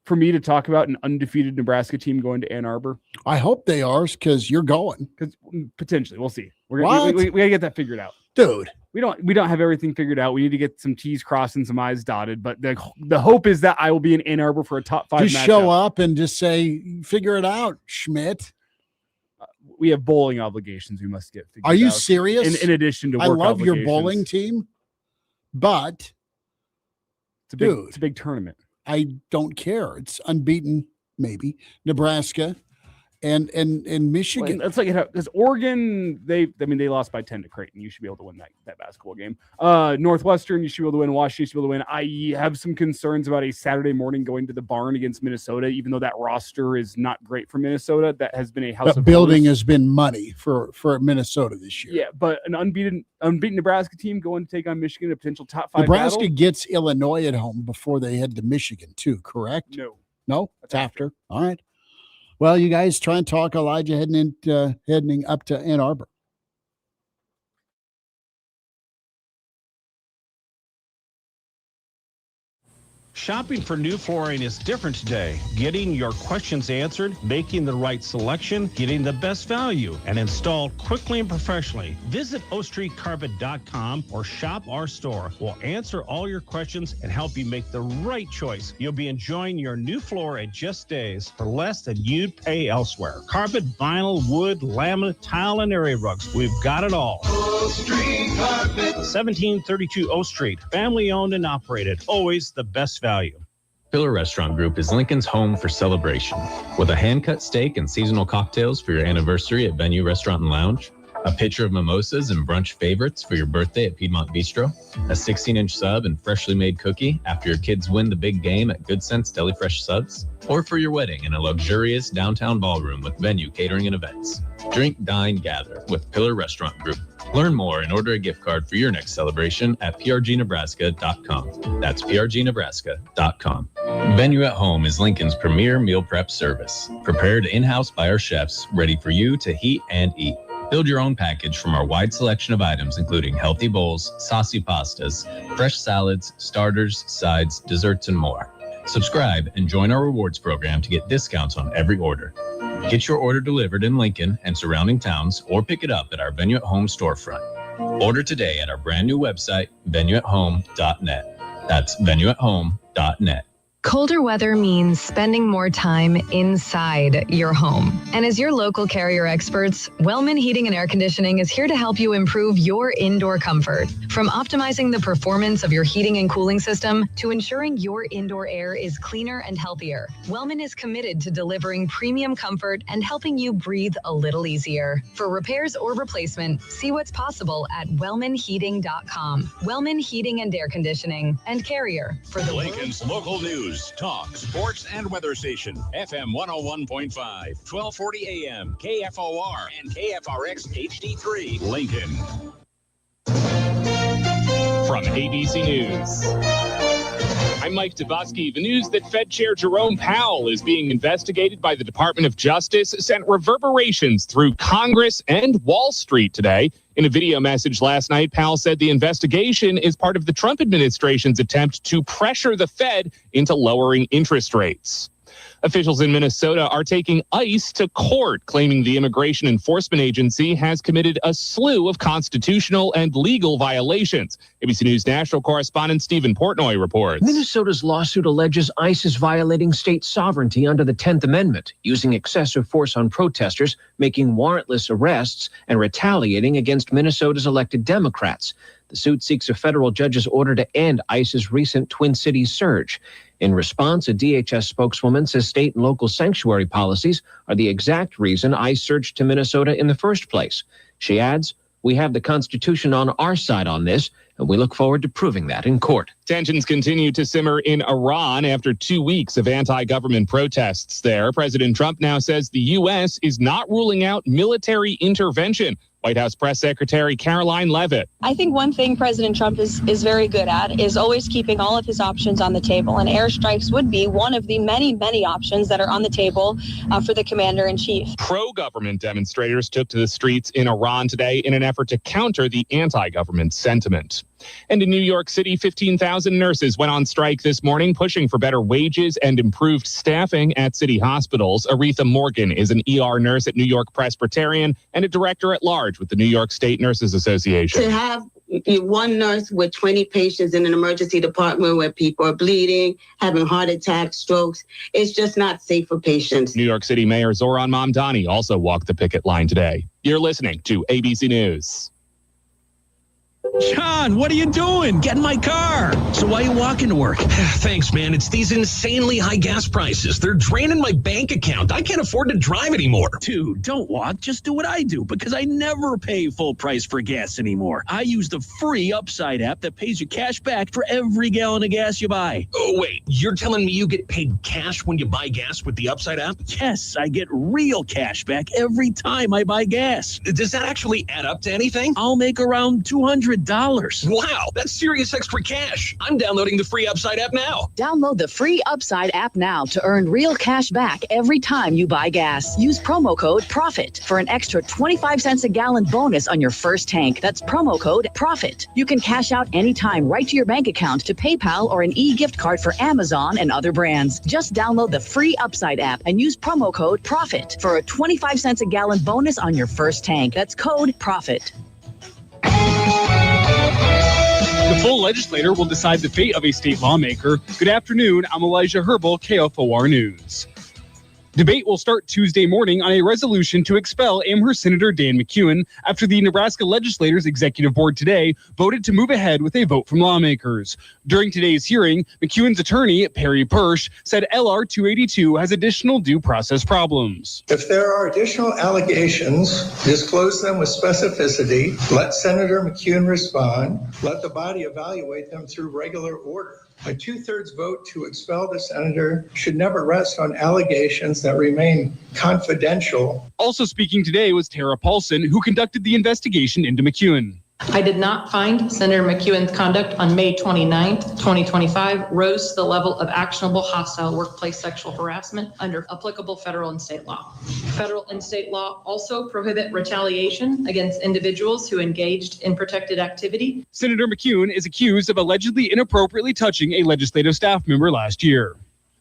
for me to talk about an undefeated Nebraska team going to Ann Arbor? I hope they are, because you're going. Because potentially, we'll see. We gotta get that figured out, dude. We don't have everything figured out. We need to get some T's crossed and some I's dotted. But the hope is that I will be in Ann Arbor for a top 5 matchup. Just show up and just say, figure it out, Schmidt. We have bowling obligations we must get figured out. Are you serious? In addition to work I love your obligations. bowling team, but it's a big tournament. I don't care. It's unbeaten, maybe. Nebraska and Michigan. Well, it's like because Oregon, they lost by 10 to Creighton. You should be able to win that basketball game. Northwestern, you should be able to win. Washington, you should be able to win. I have some concerns about a Saturday morning going to the barn against Minnesota, even though that roster is not great for Minnesota. That has been a house of building horrors. has been money for Minnesota this year. Yeah, but an unbeaten Nebraska team going to take on Michigan, a potential top 5 Nebraska battle. gets Illinois at home before they head to Michigan too, correct? No, it's after. All right. Well, you guys try and talk Elijah heading up to Ann Arbor. Shopping for new flooring is different today. Getting your questions answered, making the right selection, getting the best value, and installed quickly and professionally. Visit ostreetcarpet.com or shop our store. We'll answer all your questions and help you make the right choice. You'll be enjoying your new floor in just days for less than you'd pay elsewhere. Carpet, vinyl, wood, laminate, tile, and area rugs. We've got it all. O Street Carpet. 1732 O Street. Family owned and operated. Always the best value. Pillar Restaurant Group is Lincoln's home for celebration. With a hand-cut steak and seasonal cocktails for your anniversary at Venue Restaurant and Lounge, a pitcher of mimosas and brunch favorites for your birthday at Piedmont Bistro, a 16-inch sub and freshly made cookie after your kids win the big game at Good Sense Deli Fresh Subs, or for your wedding in a luxurious downtown ballroom with Venue Catering and Events. Drink, dine, gather with Pillar Restaurant Group. Learn more and order a gift card for your next celebration at prgnebraska.com. That's prgnebraska.com. Venue at Home is Lincoln's premier meal prep service. Prepared in-house by our chefs, ready for you to heat and eat. Build your own package from our wide selection of items, including healthy bowls, saucy pastas, fresh salads, starters, sides, desserts, and more. Subscribe and join our rewards program to get discounts on every order. Get your order delivered in Lincoln and surrounding towns, or pick it up at our Venue at Home storefront. Order today at our brand new website, venueathome.net. That's venueathome.net. Colder weather means spending more time inside your home. And as your local Carrier experts, Wellman Heating and Air Conditioning is here to help you improve your indoor comfort. From optimizing the performance of your heating and cooling system to ensuring your indoor air is cleaner and healthier, Wellman is committed to delivering premium comfort and helping you breathe a little easier. For repairs or replacement, see what's possible at wellmanheating.com. Wellman Heating and Air Conditioning and Carrier for the Lincoln's local news, talk, sports, and weather station. FM 101.5, 1240 AM, KFOR, and KFRX HD3, Lincoln. From ABC News, I'm Mike Dabosky. The news that Fed Chair Jerome Powell is being investigated by the Department of Justice sent reverberations through Congress and Wall Street today. In a video message last night, Powell said the investigation is part of the Trump administration's attempt to pressure the Fed into lowering interest rates. Officials in Minnesota are taking ICE to court, claiming the Immigration Enforcement Agency has committed a slew of constitutional and legal violations. ABC News national correspondent Stephen Portnoy reports. Minnesota's lawsuit alleges ICE is violating state sovereignty under the 10th Amendment, using excessive force on protesters, making warrantless arrests, and retaliating against Minnesota's elected Democrats. The suit seeks a federal judge's order to end ICE's recent Twin Cities surge. In response, a DHS spokeswoman says state and local sanctuary policies are the exact reason ICE surged to Minnesota in the first place. She adds, "We have the Constitution on our side on this, and we look forward to proving that in court." Tensions continue to simmer in Iran after 2 weeks of anti-government protests there. President Trump now says the U.S. is not ruling out military intervention. White House Press Secretary Caroline Leavitt. I think one thing President Trump is very good at is always keeping all of his options on the table, and airstrikes would be one of the many, many options that are on the table for the commander-in-chief. Pro-government demonstrators took to the streets in Iran today in an effort to counter the anti-government sentiment. And in New York City, 15,000 nurses went on strike this morning, pushing for better wages and improved staffing at city hospitals. Aretha Morgan is an ER nurse at New York Presbyterian and a director at large with the New York State Nurses Association. To have one nurse with 20 patients in an emergency department where people are bleeding, having heart attacks, strokes, it's just not safe for patients. New York City Mayor Zoran Mamdani also walked the picket line today. You're listening to ABC News. John, what are you doing? Get in my car. So why are you walking to work? Thanks, man. It's these insanely high gas prices. They're draining my bank account. I can't afford to drive anymore. Dude, don't walk. Just do what I do, because I never pay full price for gas anymore. I use the free Upside app that pays you cash back for every gallon of gas you buy. Oh, wait. You're telling me you get paid cash when you buy gas with the Upside app? Yes, I get real cash back every time I buy gas. Does that actually add up to anything? I'll make around $200. Wow, that's serious extra cash. I'm downloading the free Upside app now. Download the free Upside app now to earn real cash back every time you buy gas. Use promo code PROFIT for an extra 25 cents a gallon bonus on your first tank. That's promo code PROFIT. You can cash out anytime right to your bank account, to PayPal, or an e-gift card for Amazon and other brands. Just download the free Upside app and use promo code PROFIT for a 25 cents a gallon bonus on your first tank. That's code PROFIT. The full legislature will decide the fate of a state lawmaker. Good afternoon. I'm Elijah Herbel, KFOR News. Debate will start Tuesday morning on a resolution to expel Amherst Senator Dan McEwen after the Nebraska Legislators Executive Board today voted to move ahead with a vote from lawmakers. During today's hearing, McEwen's attorney, Perry Persch, said LR 282 has additional due process problems. If there are additional allegations, disclose them with specificity. Let Senator McEwen respond. Let the body evaluate them through regular order. A 2/3 vote to expel the senator should never rest on allegations that remain confidential. Also speaking today was Tara Paulson, who conducted the investigation into McEwen. I did not find Senator McEwen's conduct on May 29th, 2025 rose to the level of actionable hostile workplace sexual harassment under applicable federal and state law. Federal and state law also prohibit retaliation against individuals who engaged in protected activity. Senator McEwen is accused of allegedly inappropriately touching a legislative staff member last year.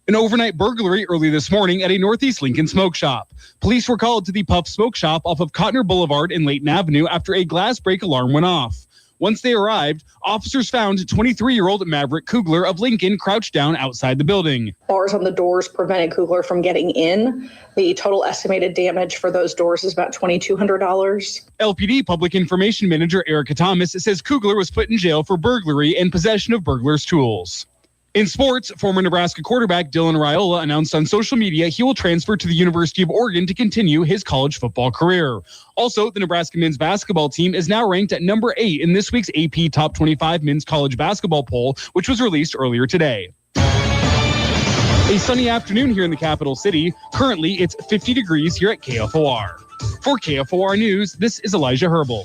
An overnight burglary early this morning at a Northeast Lincoln smoke shop. Police were called to the Puff Smoke Shop off of Cotner Boulevard and Layton Avenue after a glass break alarm went off. Once they arrived, officers found 23-year-old Maverick Kugler of Lincoln crouched down outside the building. Bars on the doors prevented Kugler from getting in. The total estimated damage for those doors is about $2,200. LPD Public Information Manager Erica Thomas says Kugler was put in jail for burglary and possession of burglar's tools. In sports, former Nebraska quarterback Dylan Raiola announced on social media he will transfer to the University of Oregon to continue his college football career. Also, the Nebraska men's basketball team is now ranked at number 8 in this week's AP Top 25 men's college basketball poll, which was released earlier today. A sunny afternoon here in the capital city. Currently, it's 50 degrees here at KFOR. For KFOR News, this is Elijah Herbel.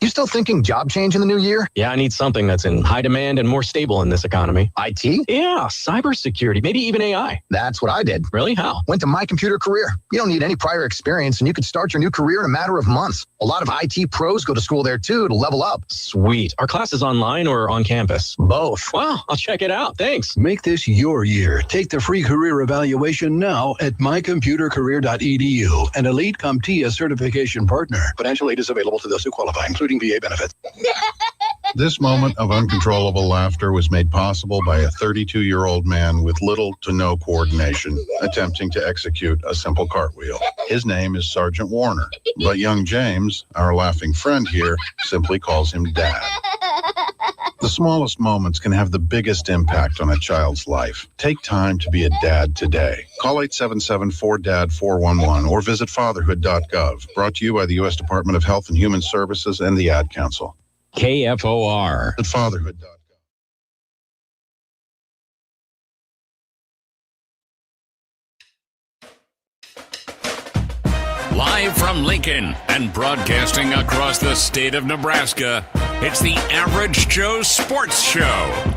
You still thinking job change in the new year? Yeah, I need something that's in high demand and more stable in this economy. IT? Yeah, cybersecurity, maybe even AI. That's what I did. Really? How? Went to My Computer Career. You don't need any prior experience, and you could start your new career in a matter of months. A lot of IT pros go to school there, too, to level up. Sweet. Are classes online or on campus? Both. Wow, I'll check it out. Thanks. Make this your year. Take the free career evaluation now at mycomputercareer.edu, an Elite CompTIA certification partner. Financial aid is available to those who qualify, including VA benefits. This moment of uncontrollable laughter was made possible by a 32-year-old man with little to no coordination attempting to execute a simple cartwheel. His name is Sergeant Warner, but young James, our laughing friend here, simply calls him Dad. The smallest moments can have the biggest impact on a child's life. Take time to be a dad today. Call 877-4DAD-411 or visit fatherhood.gov. Brought to you by the U.S. Department of Health and Human Services and the Ad Council. KFOR. At fatherhood.gov. Live from Lincoln and broadcasting across the state of Nebraska, it's the Average Joe Sports Show.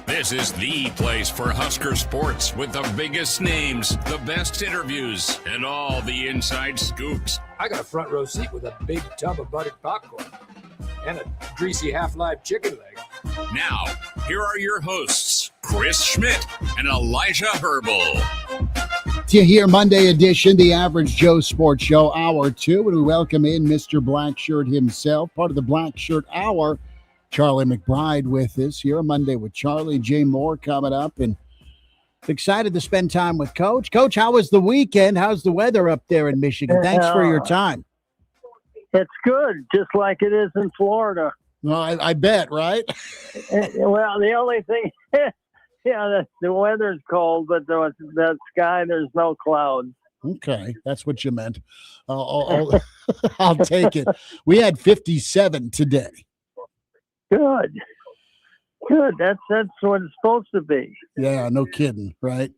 This is the place for Husker sports with the biggest names, the best interviews, and all the inside scoops. I got a front row seat with a big tub of buttered popcorn and a greasy half-live chicken leg. Now, here are your hosts, Chris Schmidt and Elijah Herbel. To here, Monday edition, the Average Joe Sports Show, Hour 2, and we welcome in Mr. Blackshirt himself, part of the Blackshirt Hour, Charlie McBride with us here on Monday with Charlie. Jay Moore coming up, and excited to spend time with Coach. Coach, how was the weekend? How's the weather up there in Michigan? Thanks for your time. It's good, just like it is in Florida. Well, I bet, right? Well, the only thing, the weather's cold, but the sky, there's no clouds. Okay, that's what you meant. I'll take it. We had 57 today. Good. That's what it's supposed to be. Yeah, no kidding, right?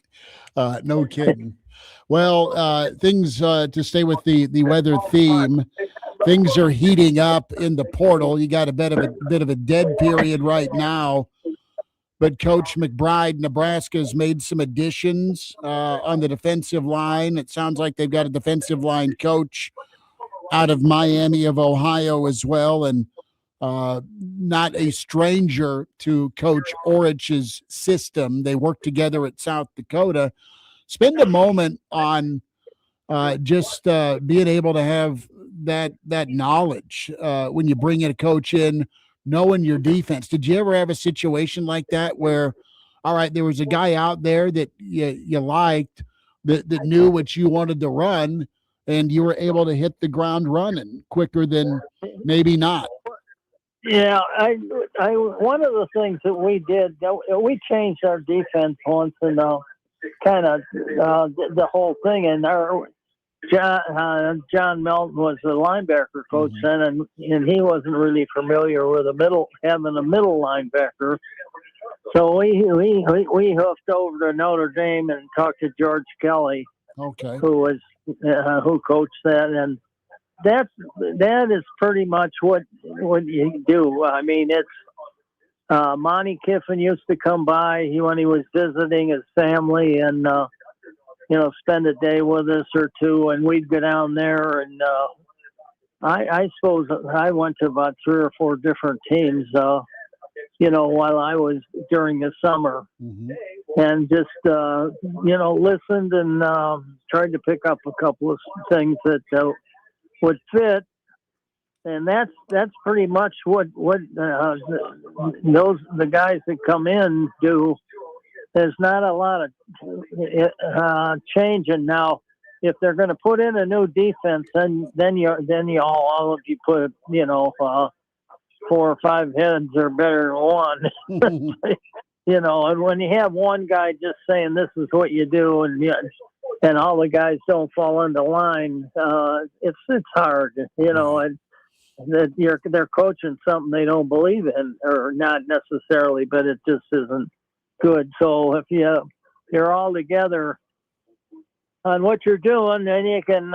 No kidding. Well, things to stay with the weather theme. Things are heating up in the portal. You got a bit of a dead period right now. But Coach McBride, Nebraska's made some additions on the defensive line. It sounds like they've got a defensive line coach out of Miami of Ohio as well, and not a stranger to Coach Orich's system. They work together at South Dakota. Spend a moment on just being able to have that knowledge when you bring in a coach in, knowing your defense. Did you ever have a situation like that where, all right, there was a guy out there that you liked that knew what you wanted to run, and you were able to hit the ground running quicker than maybe not? Yeah, I one of the things that we did, we changed our defense once, and kind of the whole thing. And our John Melton was the linebacker coach then, and he wasn't really familiar with having a middle linebacker. So we hoofed over to Notre Dame and talked to George Kelly, okay, who coached that, and that is pretty much what you do. I mean, it's Monty Kiffin used to come by when he was visiting his family, and spend a day with us or two, and we'd go down there. And I suppose I went to about 3 or 4 different teams, while I was during the summer, and just listened and tried to pick up a couple of things that would fit. And that's pretty much what the guys that come in do. There's not a lot of changing now. If they're going to put in a new defense, then all of you put 4 or 5 heads are better than one. And when you have one guy just saying this is what you do, and all the guys don't fall into line, it's hard, and that they're coaching something they don't believe in, or not necessarily, but it just isn't good. So if you're all together on what you're doing, then you can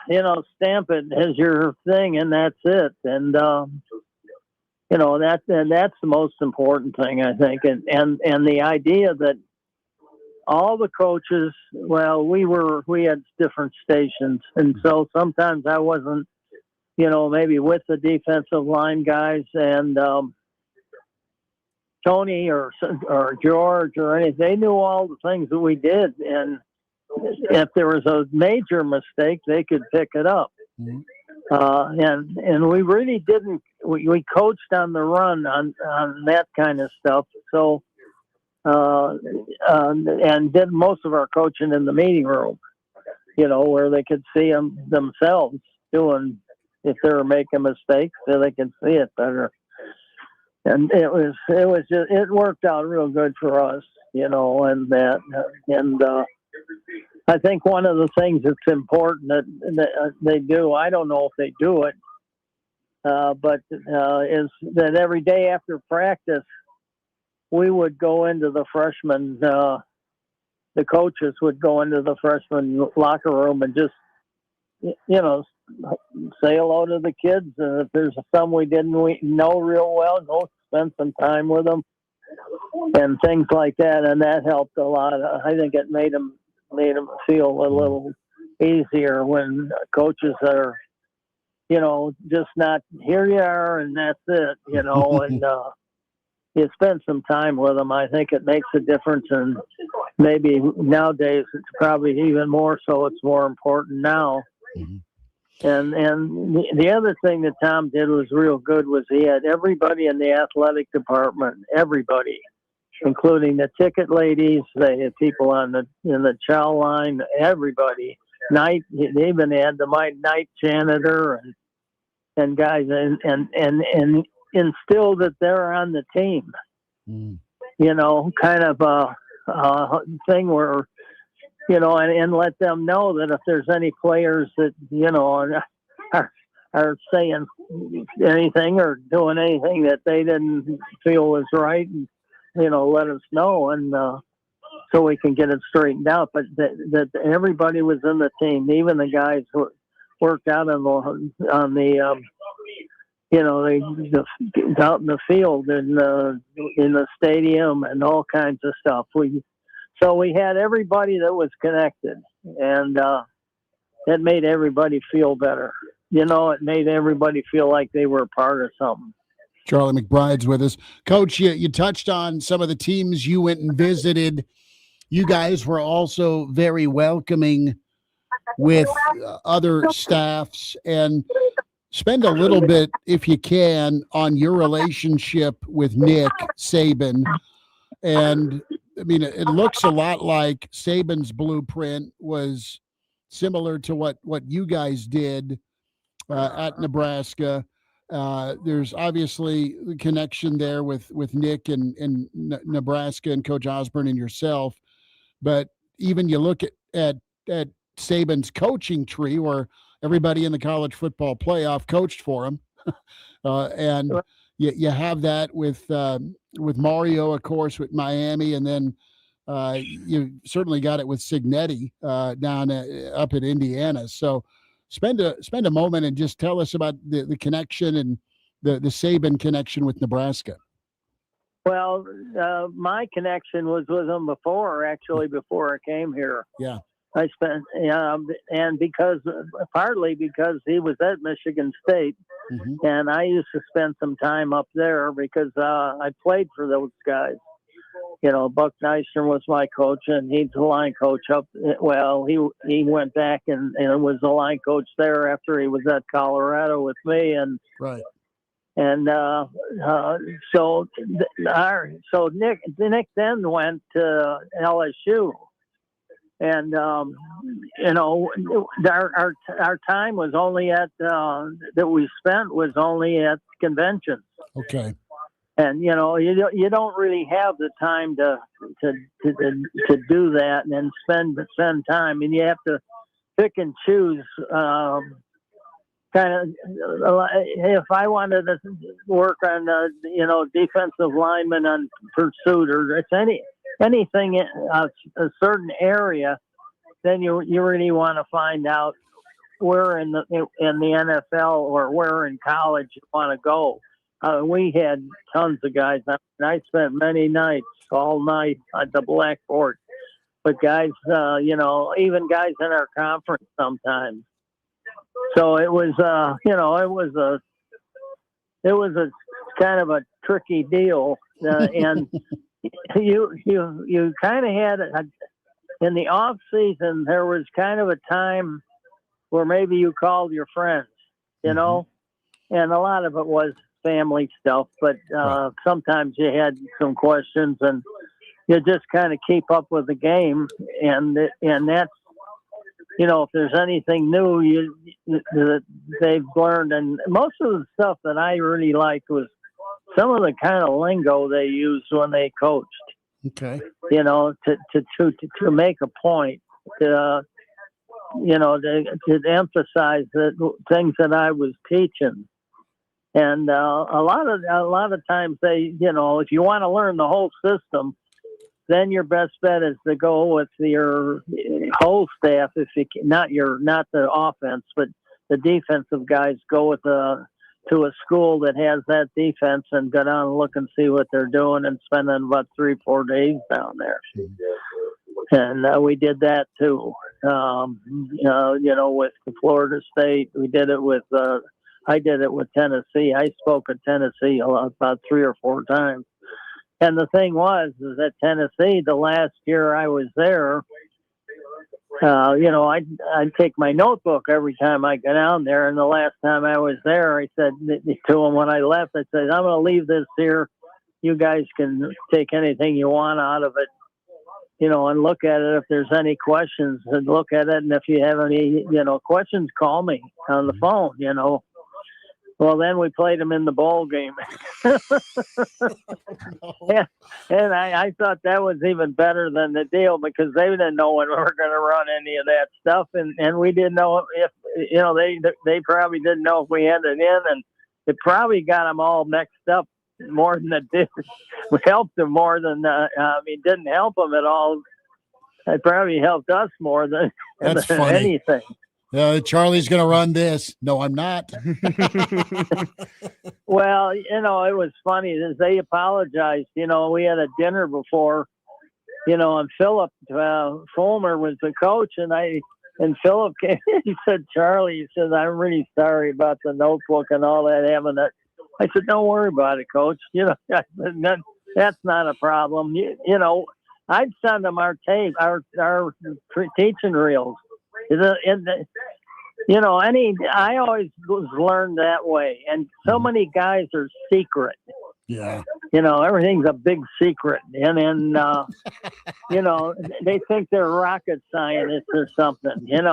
stamp it as your thing, and that's it. And that's the most important thing, I think. And the idea that all the coaches, we had different stations, and so sometimes I wasn't, maybe with the defensive line guys, and Tony or George or anything, they knew all the things that we did, and if there was a major mistake, they could pick it up. Mm-hmm. And we really didn't. We coached on the run on that kind of stuff. So and did most of our coaching in the meeting room, where they could see them themselves doing, if they were making mistakes, so they could see it better. And it worked out real good for us, and that, and I think one of the things that's important that they do, I don't know if they do it, but is that every day after practice, we would go into the freshmen, the coaches would go into the freshman locker room and just, say hello to the kids. And if there's some we didn't know real well, go spend some time with them and things like that. And that helped a lot. I think it made them feel a little easier when coaches are, just not, here you are and that's it, and you spend some time with them. I think it makes a difference, and maybe nowadays it's probably even more so. It's more important now. Mm-hmm. And the other thing that Tom did was real good was he had everybody in the athletic department, everybody, including the ticket ladies, the people in the chow line, everybody. They even had the night janitor and guys and instilled that they're on the team. Mm. Kind of a thing where, and let them know that if there's any players that, are saying anything or doing anything that they didn't feel was right, let us know, and so we can get it straightened out. But that everybody was in the team, even the guys who worked out on the out in the field and in the stadium and all kinds of stuff. So we had everybody that was connected, and it made everybody feel better. It made everybody feel like they were a part of something. Charlie McBride's with us. Coach, you touched on some of the teams you went and visited. You guys were also very welcoming with other staffs, and spend a little bit, if you can, on your relationship with Nick Saban. And I mean, it looks a lot like Saban's blueprint was similar to what you guys did at Nebraska. There's obviously the connection there with Nick and Nebraska and Coach Osborne and yourself. But even you look at Saban's coaching tree, where everybody in the college football playoff coached for him. And you have that with Mario, of course, with Miami, and then you certainly got it with Cignetti down up in Indiana. So spend a moment and just tell us about the connection and the Saban connection with Nebraska. Well, my connection was with him before I came here. Yeah. I spent, and partly because he was at Michigan State, mm-hmm. and I used to spend some time up there because I played for those guys. Buck Nystrom was my coach, and he's the line coach up. Well, he went back and was the line coach there after he was at Colorado with me, and right. And so Nick then went to LSU. And our time was only at that we spent was only at conventions. Okay. And you don't really have the time to do that and then spend time, and you have to pick and choose. Kind of, if I wanted to work on defensive lineman on pursuit or it's anything in a certain area, then you really want to find out where in the NFL or where in college you want to go. We had tons of guys. I spent many nights, all night at the blackboard. But guys, even guys in our conference sometimes. So it was, it was a kind of a tricky deal, and you kind of had in the off season there was kind of a time where maybe you called your friends, and a lot of it was family stuff, but sometimes you had some questions, and you just kind of keep up with the game, and that's, if there's anything new they've learned. And most of the stuff that I really liked was some of the kind of lingo they used when they coached. Okay. To make a point, to emphasize the things that I was teaching. And a lot of times they, if you want to learn the whole system, then your best bet is to go with your whole staff. If you not the offense, but the defensive guys, go with to a school that has that defense and go down and look and see what they're doing, and spending about 3-4 days down there. And we did that too. With Florida State, we did it with. I did it with Tennessee. I spoke at Tennessee about 3 or 4 times. And the thing is that Tennessee, the last year I was there, I'd take my notebook every time I go down there. And the last time I was there, I said to them when I left, I said, I'm going to leave this here. You guys can take anything you want out of it, and look at it. If there's any questions, and look at it. And if you have any, questions, call me on the phone, Well, then we played them in the bowl game. And I thought that was even better than the deal, because they didn't know when we were going to run any of that stuff. And we didn't know if, they probably didn't know if we had it in. And it probably got them all mixed up more than it did. We helped them more than, didn't help them at all. It probably helped us more than anything. Charlie's going to run this. No, I'm not. Well, it was funny. They apologized. We had a dinner before, and Philip Fulmer was the coach, and Philip came. He said, Charlie, he said, I'm really sorry about the notebook and all that, having it. I said, don't worry about it, Coach. That's not a problem. I'd send them our tape, our teaching reels. I always was learned that way, and so many guys are secret. Yeah. Everything's a big secret, and then they think they're rocket scientists or something, and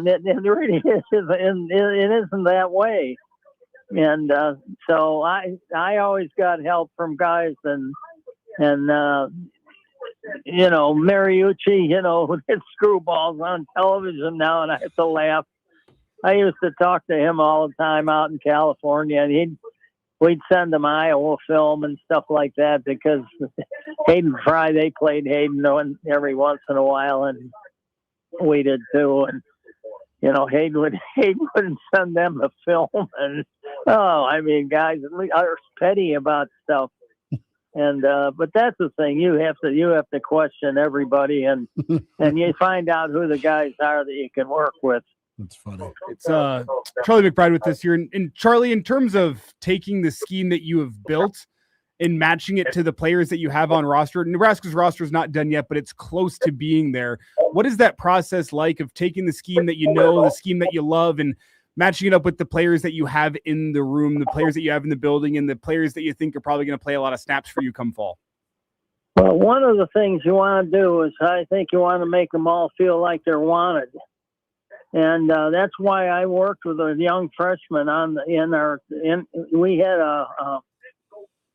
it really is, and it isn't that way. And so I always got help from guys, and Mariucci, hit screwballs on television now, and I have to laugh. I used to talk to him all the time out in California, and we'd send him Iowa film and stuff like that, because Hayden Fry, they played Hayden every once in a while, and we did too. And Hayden wouldn't send them the film, and guys are petty about stuff. And but that's the thing, you have to question everybody, and you find out who the guys are that you can work with. That's funny. It's Charlie McBride with us here, and Charlie, in terms of taking the scheme that you have built and matching it to the players that you have on roster. Nebraska's roster is not done yet, but it's close to being there. What is that process like of taking the scheme that the scheme that you love, and matching it up with the players that you have in the room, the players that you have in the building, and the players that you think are probably going to play a lot of snaps for you come fall? Well, one of the things you want to do is I think you want to make them all feel like they're wanted. And that's why I worked with a young freshman we had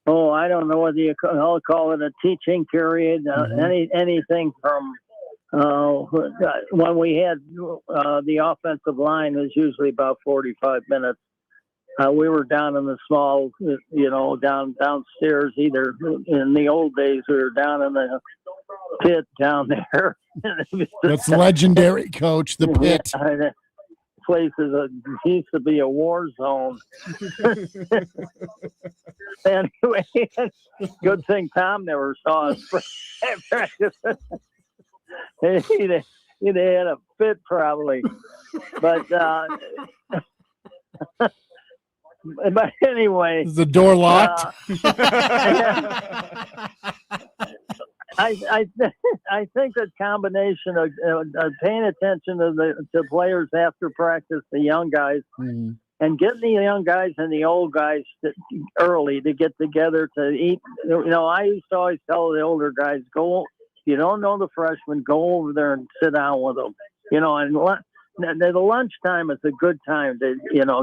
I don't know whether you call it a teaching period, anything from when we had the offensive line was usually about 45 minutes. We were down in the small, downstairs. Either in the old days, we were down in the pit down there. That's legendary, Coach, the pit. place used to be a war zone. Anyway, good thing Tom never saw us practice. He'd have had a fit probably. But anyway. Is the door locked? I think the combination of paying attention to players after practice, the young guys, and getting the young guys and the old guys early to get together to eat. I used to always tell the older guys, go. If you don't know the freshmen, go over there and sit down with them. And the lunchtime is a good time to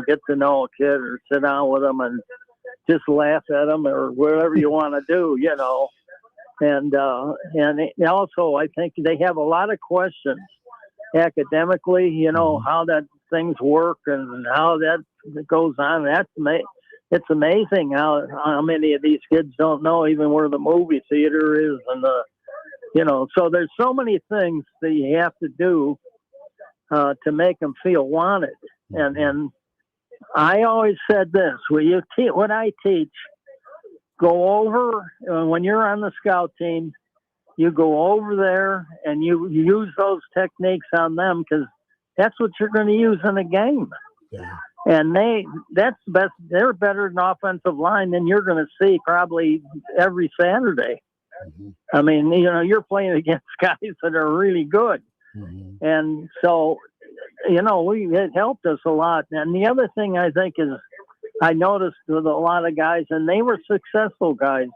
get to know a kid or sit down with them and just laugh at them or whatever you want to do. And also, I think they have a lot of questions academically, how that things work and how that goes on. It's amazing how many of these kids don't know even where the movie theater is. And, so there's so many things that you have to do to make them feel wanted. And I always said this, what I teach, go over when you're on the scout team, you go over there and you use those techniques on them because that's what you're going to use in a game. Yeah. And that's best. They're better than offensive line than you're going to see probably every Saturday. Mm-hmm. I mean, you're playing against guys that are really good. Mm-hmm. And so, it helped us a lot. And the other thing I think is I noticed with a lot of guys, and they were successful guys,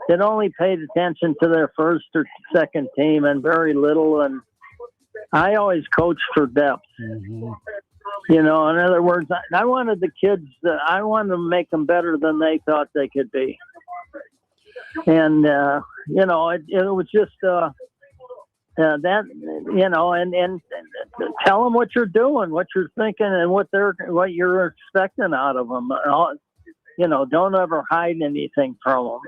that only paid attention to their first or second team and very little. And I always coached for depth. Mm-hmm. In other words, I wanted the kids, I wanted to make them better than they thought they could be. And, it was just that, and tell them what you're doing, what you're thinking, and what you're expecting out of them. Don't ever hide anything from them.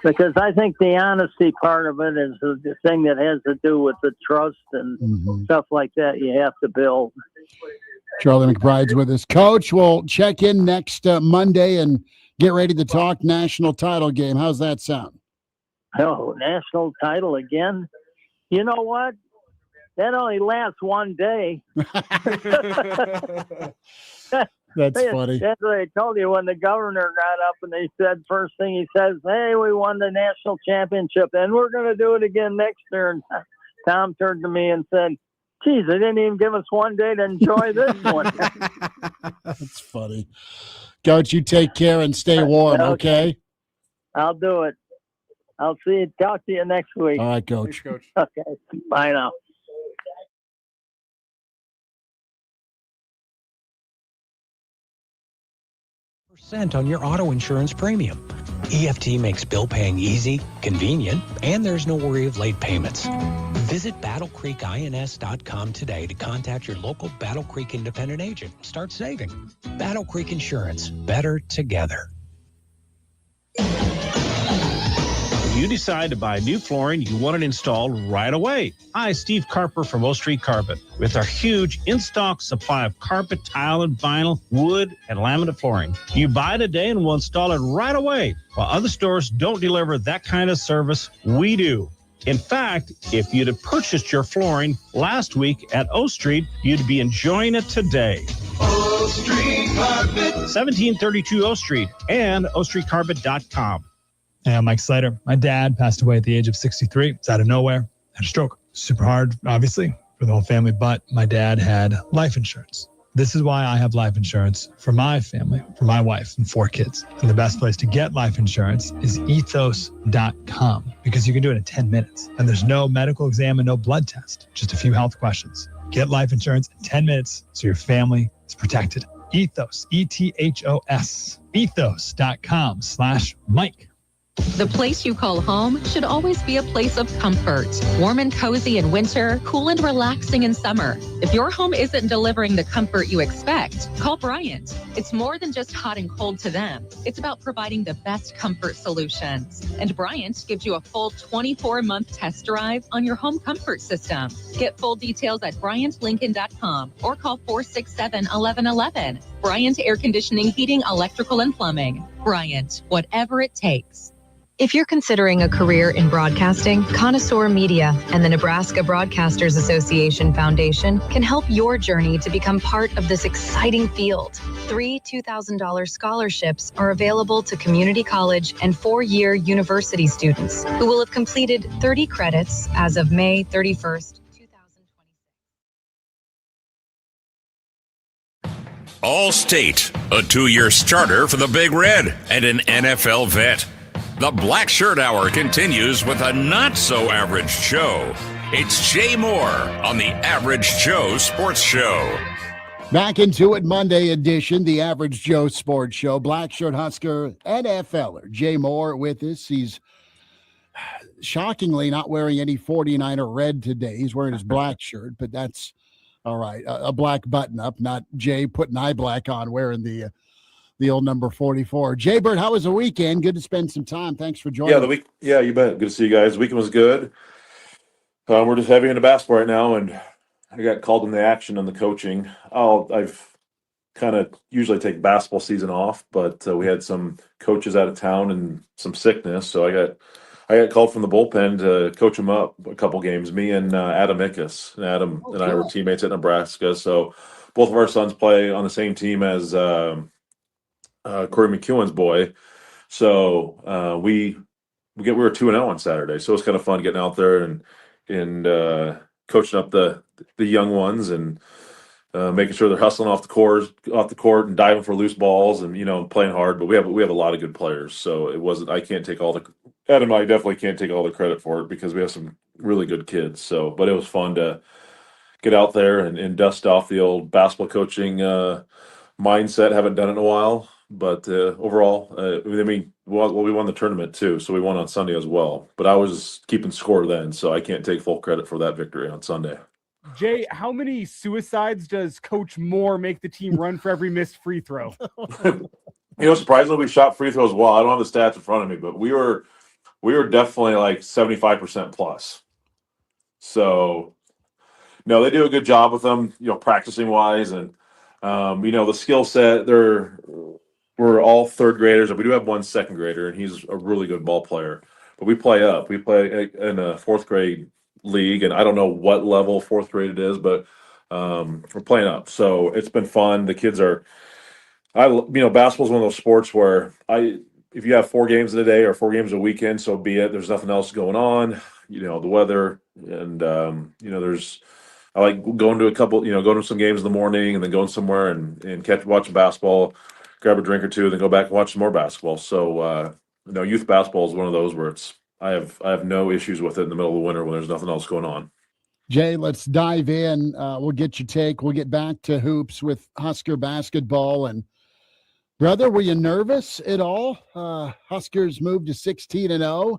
Because I think the honesty part of it is the thing that has to do with the trust and stuff like that you have to build. Charlie McBride's with us. Coach, we'll check in next Monday and get ready to talk national title game. How's that sound? Oh, national title again? You know what? That only lasts one day. That's funny. That's what I told you when the governor got up and they said, first thing he says, hey, we won the national championship and we're going to do it again next year. And Tom turned to me and said, geez, they didn't even give us one day to enjoy this one. That's funny. Coach, you take care and stay warm, okay? I'll do it. I'll see you. Talk to you next week. All right, Coach. Thanks, Coach. Okay. Bye now. % on your auto insurance premium. EFT makes bill paying easy, convenient, and there's no worry of late payments. Visit BattleCreekINS.com today to contact your local Battle Creek independent agent. Start saving. Battle Creek Insurance. Better together. If you decide to buy new flooring, you want it installed right away. Hi, Steve Carper from O Street Carpet. With our huge in-stock supply of carpet, tile, and vinyl, wood, and laminate flooring. You buy today and we'll install it right away. While other stores don't deliver that kind of service, we do. In fact, if you'd have purchased your flooring last week at O Street, you'd be enjoying it today. O Street Carpet. 1732 O Street and ostreetcarpet.com. Hey, I'm Mike Slater. My dad passed away at the age of 63. It's out of nowhere. Had a stroke. Super hard, obviously, for the whole family, but my dad had life insurance. This is why I have life insurance for my family, for my wife and 4 kids. And the best place to get life insurance is ethos.com because you can do it in 10 minutes. And there's no medical exam and no blood test, just a few health questions. Get life insurance in 10 minutes so your family is protected. Ethos, ETHOS, ethos.com/Mike. The place you call home should always be a place of comfort. Warm and cozy in winter, cool and relaxing in summer. If your home isn't delivering the comfort you expect, call Bryant. It's more than just hot and cold to them. It's about providing the best comfort solutions. And Bryant gives you a full 24-month test drive on your home comfort system. Get full details at BryantLincoln.com or call 467-1111. Bryant Air Conditioning, Heating, Electrical, and Plumbing. Bryant, whatever it takes. If you're considering a career in broadcasting, Connoisseur Media and the Nebraska Broadcasters Association Foundation can help your journey to become part of this exciting field. 3 $2,000 scholarships are available to community college and 4-year university students who will have completed 30 credits as of May 31st. All-State, a 2-year starter for the Big Red and an NFL vet. The Blackshirt Hour continues with a not-so-average show. It's Jay Moore on the Average Joe Sports Show. Back into it, Monday edition, the Average Joe Sports Show. Blackshirt Husker NFLer Jay Moore with us. He's shockingly not wearing any 49er red today. He's wearing his black shirt, but that's all right. A black button-up, not Jay putting eye black on, wearing the old number 44. Jay Bird, how was the weekend? Good to spend some time. Thanks for joining. Yeah, you bet. Good to see you guys. The weekend was good. We're just heavy into basketball right now, and I got called into action on the coaching. I've kind of usually take basketball season off, but we had some coaches out of town and some sickness, so I got called from the bullpen to coach them up a couple games. Me and Adam Ickes. And Adam and I were teammates at Nebraska, so both of our sons play on the same team as Corey McEwen's boy. So we were 2-0 on Saturday, so it was kind of fun getting out there and coaching up the young ones and making sure they're hustling off the court and diving for loose balls and playing hard. But we have a lot of good players, so it wasn't. I can't take all the Adam and I definitely can't take all the credit for it because we have some really good kids. So, but it was fun to get out there and dust off the old basketball coaching mindset. Haven't done it in a while. But overall, we won the tournament too, so we won on Sunday as well. But I was keeping score then, so I can't take full credit for that victory on Sunday. Jay, how many suicides does Coach Moore make the team run for every missed free throw? Surprisingly, we shot free throws well. I don't have the stats in front of me, but we were definitely like 75% plus. So, no, they do a good job with them, practicing wise, and the skill set. We're all third graders. We do have one second grader, and he's a really good ball player. But we play up. We play in a fourth grade league, and I don't know what level fourth grade it is, but we're playing up. So it's been fun. The kids are. Basketball is one of those sports where if you have 4 games in a day or 4 games a weekend, so be it. There's nothing else going on. The weather, and I like going to going to some games in the morning and then going somewhere and watching basketball. Grab a drink or two, then go back and watch some more basketball. So, youth basketball is one of those where I have no issues with it in the middle of the winter when there's nothing else going on. Jay, let's dive in. We'll get your take. We'll get back to hoops with Husker basketball. And brother, were you nervous at all? Huskers moved to 16-0,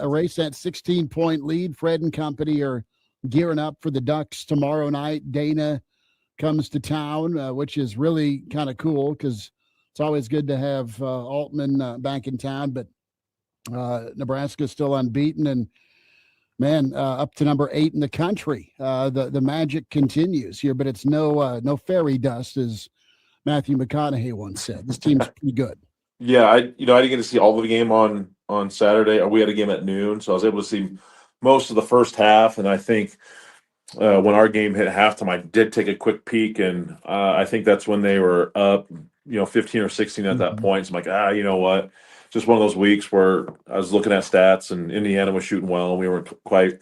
erase that 16-point lead. Fred and company are gearing up for the Ducks tomorrow night. Dana comes to town, which is really kind of cool because it's always good to have Altman back in town. But Nebraska is still unbeaten, and man, up to number 8 in the country. The magic continues here, but it's no fairy dust, as Matthew McConaughey once said. This team's pretty good. Yeah, I didn't get to see all of the game on Saturday. We had a game at noon, so I was able to see most of the first half, and I think. When our game hit halftime, I did take a quick peek, and I think that's when they were up, 15 or 16 at that point. So I'm like, you know what? Just one of those weeks where I was looking at stats, and Indiana was shooting well, and we weren't quite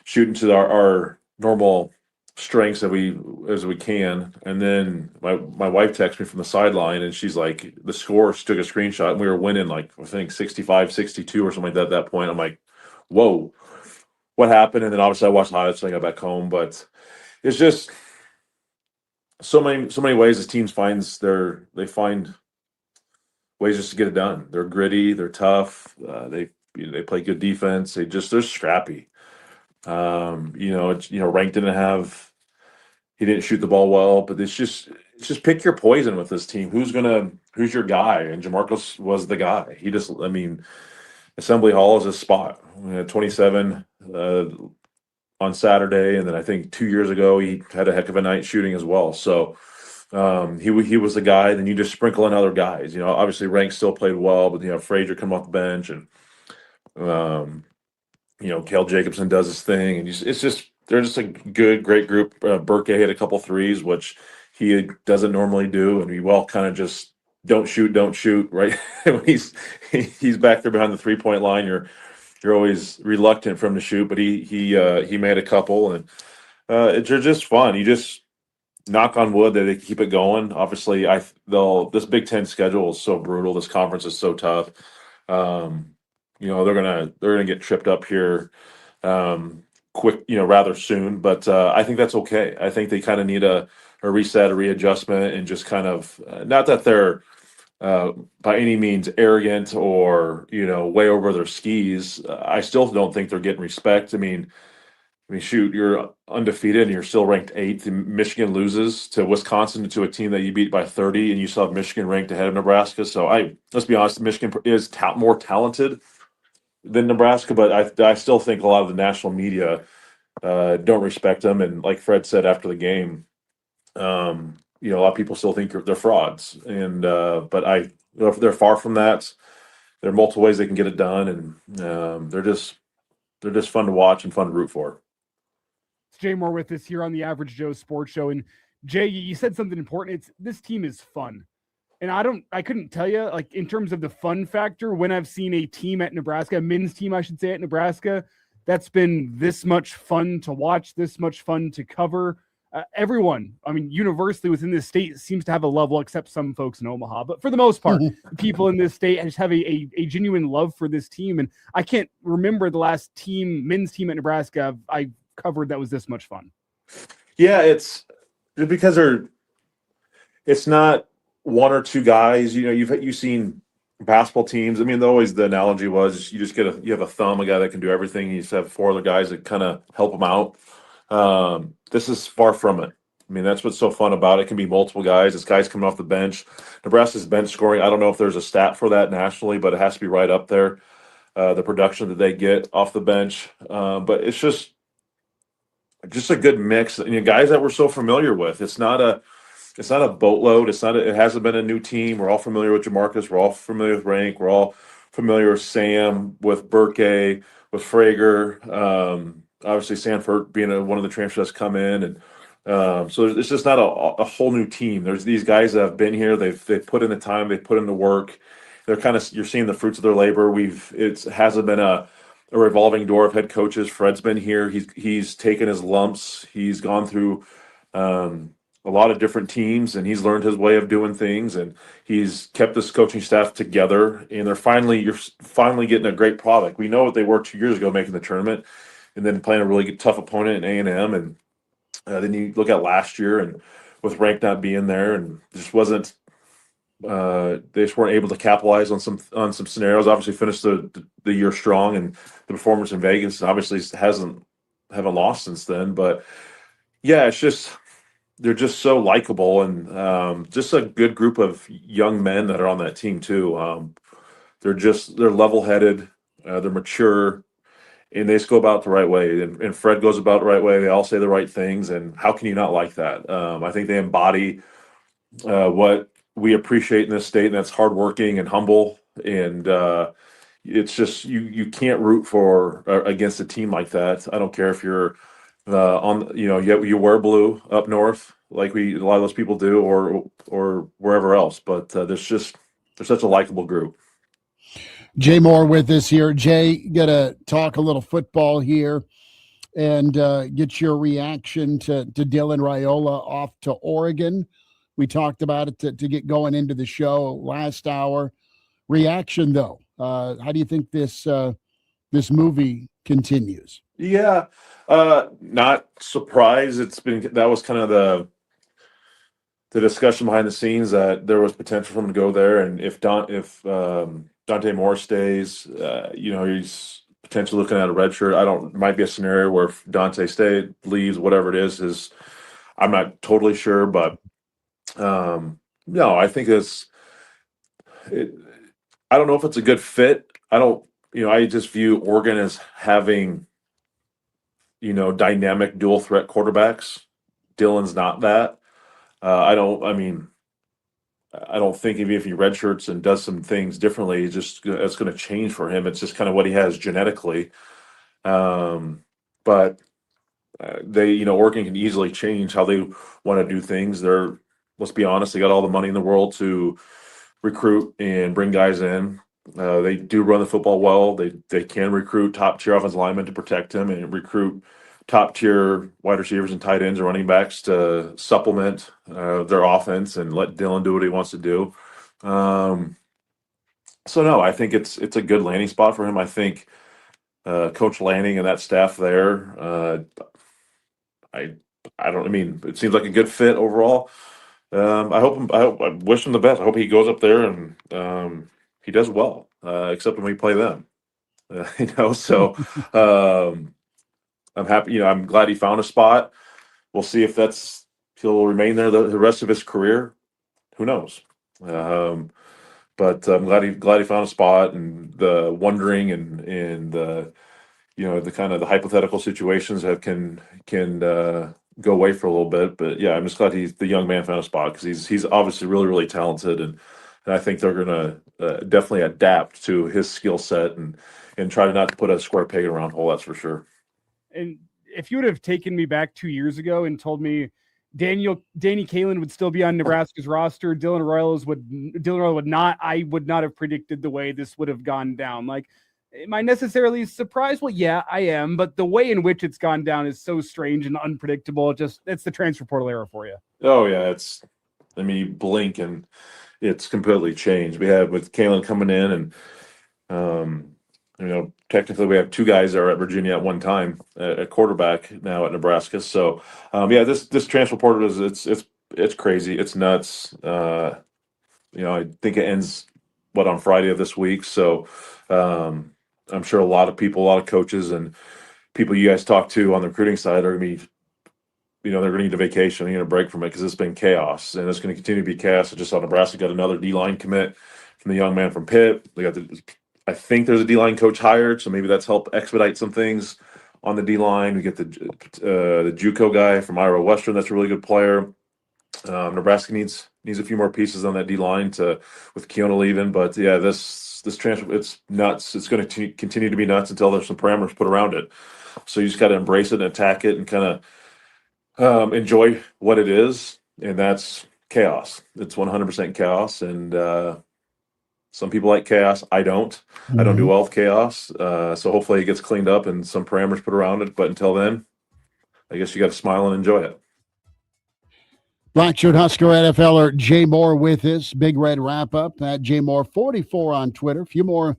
shooting to our normal strengths as we can. And then my wife texted me from the sideline, and she's like, the score, she took a screenshot, and we were winning like, I think 65-62 or something like that at that point. I'm like, whoa. What happened? And then obviously I watched the highlights when I got back home, but it's just so many ways as teams find ways just to get it done. They're gritty, they're tough, they play good defense. They're scrappy. Rank he didn't shoot the ball well, but it's just pick your poison with this team. Who's your guy? And Jamarcus was the guy. Assembly Hall is his spot. We had 27 on Saturday, and then I think 2 years ago he had a heck of a night shooting as well. So he was the guy. Then you just sprinkle in other guys. Obviously Rank still played well, but Frazier come off the bench, and Kel Jacobson does his thing, and they're just a great group. Burke had a couple threes, which he doesn't normally do, and we all kind of just don't shoot, right? When he's back there behind the 3-point line, you're always reluctant for him to shoot, but he made a couple, and they're just fun. You just knock on wood that they keep it going. Obviously, this Big Ten schedule is so brutal. This conference is so tough. They're gonna get tripped up here quick, rather soon. But I think that's okay. I think they kind of need a reset, a readjustment, and just kind of not that they're by any means arrogant or way over their skis. I still don't think they're getting respect. I mean, shoot, you're undefeated and you're still ranked 8th. Michigan loses to Wisconsin, to a team that you beat by 30, and you still have Michigan ranked ahead of Nebraska. So let's be honest, Michigan is more talented than Nebraska, but I still think a lot of the national media don't respect them. And like Fred said after the game, a lot of people still think they're frauds. And but they're far from that. There are multiple ways they can get it done, and they're just fun to watch and fun to root for. It's Jay Moore with us here on the Average Joe Sports Show. And Jay, you said something important. This team is fun. And I couldn't tell you, like, in terms of the fun factor, when I've seen a team at Nebraska, a men's team, I should say, at Nebraska, that's been this much fun to watch, this much fun to cover. Everyone, universally within this state seems to have a level, except some folks in Omaha. But for the most part, people in this state just have a genuine love for this team. And I can't remember the last men's team at Nebraska I covered that was this much fun. Yeah, it's because it's not one or two guys. You've seen basketball teams. The analogy was you have a thumb, a guy that can do everything. You just have 4 other guys that kind of help them out. This is far from it. That's what's so fun about it. It can be multiple guys. It's guys coming off the bench. Nebraska's bench scoring, I don't know if there's a stat for that nationally, but it has to be right up there. The production that they get off the bench. But it's just a good mix. Guys that we're so familiar with. It's not a boatload. It hasn't been a new team. We're all familiar with Jamarcus. We're all familiar with Rank. We're all familiar with Sam, with Burke, with Frager. Obviously, Sanford being one of the transfers that's come in, and so it's just not a whole new team. There's these guys that have been here. They've put in the time. They put in the work. You're seeing the fruits of their labor. It hasn't been a revolving door of head coaches. Fred's been here. He's taken his lumps. He's gone through a lot of different teams, and he's learned his way of doing things, and he's kept this coaching staff together. And you're finally getting a great product. We know what they were 2 years ago, making the tournament, and then playing a really tough opponent in A&M. And then you look at last year, and with Rank not being there, and just wasn't. They just weren't able to capitalize on some scenarios. Obviously, finished the year strong, and the performance in Vegas obviously haven't lost since then. But yeah, it's just they're just so likable, and just a good group of young men that are on that team too. They're level-headed, they're mature, and they just go about the right way. And Fred goes about the right way. They all say the right things, and how can you not like that? I think they embody what we appreciate in this state, and that's hardworking and humble. And it's just you can't root for against a team like that. I don't care if you're you wear blue up north like a lot of those people do, or wherever else. But they're such a likable group. Jay Moore with us here. Jay, gonna talk a little football here and get your reaction to Dylan Raiola off to Oregon. We talked about it to get going into the show last hour. Reaction though, how do you think this movie continues? Yeah, not surprised. That was kind of the the discussion behind the scenes that there was potential for him to go there, and if Dante Moore stays, he's potentially looking at a red shirt. Might be a scenario where if Dante leaves, whatever it is I'm not totally sure, but no, I think I don't know if it's a good fit. I just view Oregon as having, dynamic dual threat quarterbacks. Dylan's not that. I don't think if he redshirts and does some things differently, it's going to change for him. It's just kind of what he has genetically. But Oregon can easily change how they want to do things. Let's be honest, they got all the money in the world to recruit and bring guys in. They do run the football well. They can recruit top-tier offensive linemen to protect him and recruit top-tier wide receivers and tight ends or running backs to supplement their offense and let Dylan do what he wants to do. So no, I think it's a good landing spot for him. I think Coach Lanning and that staff there, it seems like a good fit overall. I wish him the best. I hope he goes up there and he does well, except when we play them. So I'm happy. I'm glad he found a spot. We'll see if he'll remain there the rest of his career. Who knows? But I'm glad he found a spot, and the wondering and the the kind of the hypothetical situations that can go away for a little bit. But yeah, I'm just glad the young man found a spot, because he's obviously really, really talented, and I think they're going to definitely adapt to his skill set and try not to put a square peg in a round hole. That's for sure. And if you would have taken me back 2 years ago and told me Danny Kaelin would still be on Nebraska's roster, Dylan Raiola would not, I would not have predicted the way this would have gone down. Like, am I necessarily surprised? Well, yeah, I am, but the way in which it's gone down is so strange and unpredictable. It's the transfer portal era for you. Oh yeah, you blink and it's completely changed. We have with Kaelin coming in, and technically we have two guys that are at Virginia at one time at quarterback now at Nebraska. So this transfer portal it's crazy. It's nuts. I think it ends on Friday of this week. So I'm sure a lot of coaches and people you guys talk to on the recruiting side are going to be, they're going to need a vacation, a break from it, because it's been chaos, and it's going to continue to be chaos. I just saw Nebraska got another D-line commit from the young man from Pitt. I think there's a D-line coach hired, so maybe that's helped expedite some things on the D-line. We get the JUCO guy from Iowa Western. That's a really good player. Nebraska needs a few more pieces on that D-line with Keona leaving, but yeah, this transfer, it's nuts. It's going to continue to be nuts until there's some parameters put around it. So you just got to embrace it and attack it and kind of enjoy what it is, and that's chaos. It's 100% chaos, and some people like chaos. I don't. Mm-hmm. I don't do well with chaos. So hopefully it gets cleaned up and some parameters put around it. But until then, I guess you got to smile and enjoy it. Blackshirt Husker NFLer Jay Moore with us. Big Red wrap-up at Jay Moore 44 on Twitter. A few more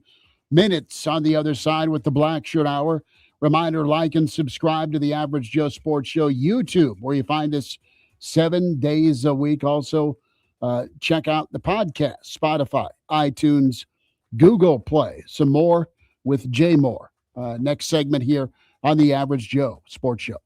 minutes on the other side with the Blackshirt Hour. Reminder, like and subscribe to the Average Joe Sports Show YouTube, where you find us 7 days a week. Also, check out the podcast, Spotify, iTunes, Google Play. Some more with Jay Moore. Next segment here on the Average Joe Sports Show.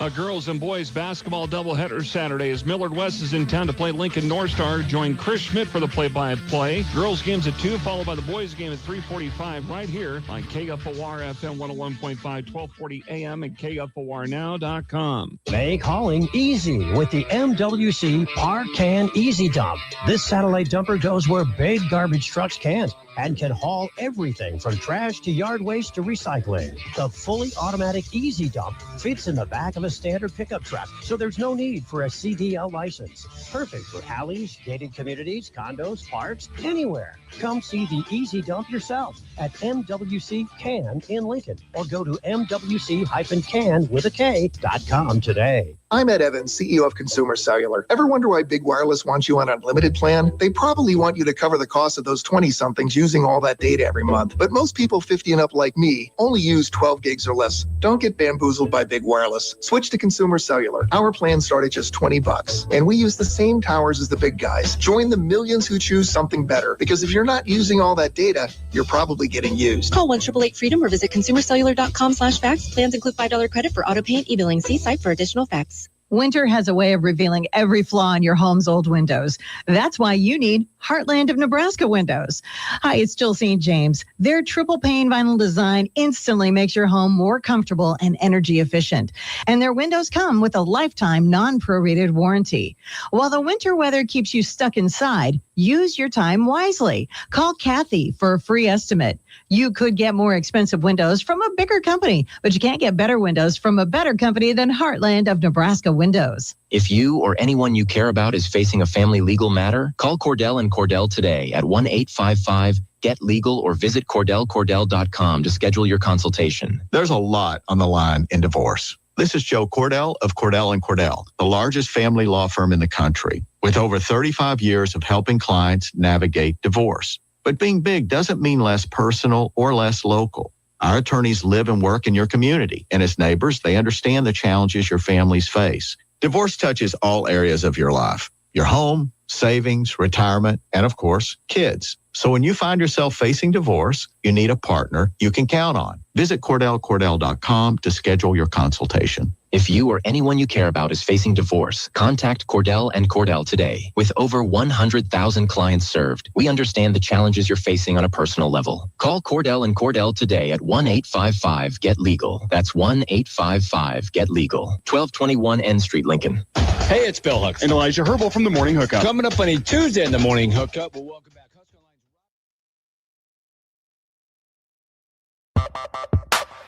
A girls and boys basketball doubleheader Saturday as Millard West is in town to play Lincoln North Star. Join Chris Schmidt for the play-by-play. Girls games at 2, followed by the boys game at 3:45 right here on KFOR FM 101.5, 1240 AM and KFORnow.com. Make hauling easy with the MWC Park Can Easy Dump. This satellite dumper goes where big garbage trucks can't and can haul everything from trash to yard waste to recycling. The fully automatic Easy Dump fits in the back of a standard pickup truck, so there's no need for a CDL license. Perfect for alleys, gated communities, condos, parks, anywhere. Come see the Easy Dump yourself at MWC Can in Lincoln, or go to MWC-can.com today. I'm Ed Evans, CEO of Consumer Cellular. Ever wonder why Big Wireless wants you on an unlimited plan? They probably want you to cover the cost of those 20-somethings using all that data every month. But most people 50 and up like me only use 12 gigs or less. Don't get bamboozled by Big Wireless. Switch to Consumer Cellular. Our plans start at just $20. And we use the same towers as the big guys. Join the millions who choose something better. Because if you're not using all that data, you're probably getting used. Call 1-888-FREEDOM or visit consumercellular.com/facts. Plans include $5 credit for auto pay and e-billing. See site for additional facts. Winter has a way of revealing every flaw in your home's old windows. That's why you need Heartland of Nebraska windows. Hi, it's Jill St. James. Their triple pane vinyl design instantly makes your home more comfortable and energy efficient. And their windows come with a lifetime non-prorated warranty. While the winter weather keeps you stuck inside, use your time wisely. Call Kathy for a free estimate. You could get more expensive windows from a bigger company, but you can't get better windows from a better company than Heartland of Nebraska Windows. If you or anyone you care about is facing a family legal matter, call Cordell and Cordell today at 1-855-GET-LEGAL or visit CordellCordell.com to schedule your consultation. There's a lot on the line in divorce. This is Joe Cordell of Cordell & Cordell, the largest family law firm in the country, with over 35 years of helping clients navigate divorce. But being big doesn't mean less personal or less local. Our attorneys live and work in your community, and as neighbors, they understand the challenges your families face. Divorce touches all areas of your life: your home, savings, retirement, and of course, kids. So when you find yourself facing divorce, you need a partner you can count on. Visit CordellCordell.com to schedule your consultation. If you or anyone you care about is facing divorce, contact Cordell and Cordell today. With over 100,000 clients served, we understand the challenges you're facing on a personal level. Call Cordell and Cordell today at 1-855-GET-LEGAL. That's 1-855-GET-LEGAL. 1221 N Street, Lincoln. Hey, it's Bill Hooks. And Elijah Herbel from the Morning Hookup. Coming up on a Tuesday in the Morning Hookup, we'll welcome back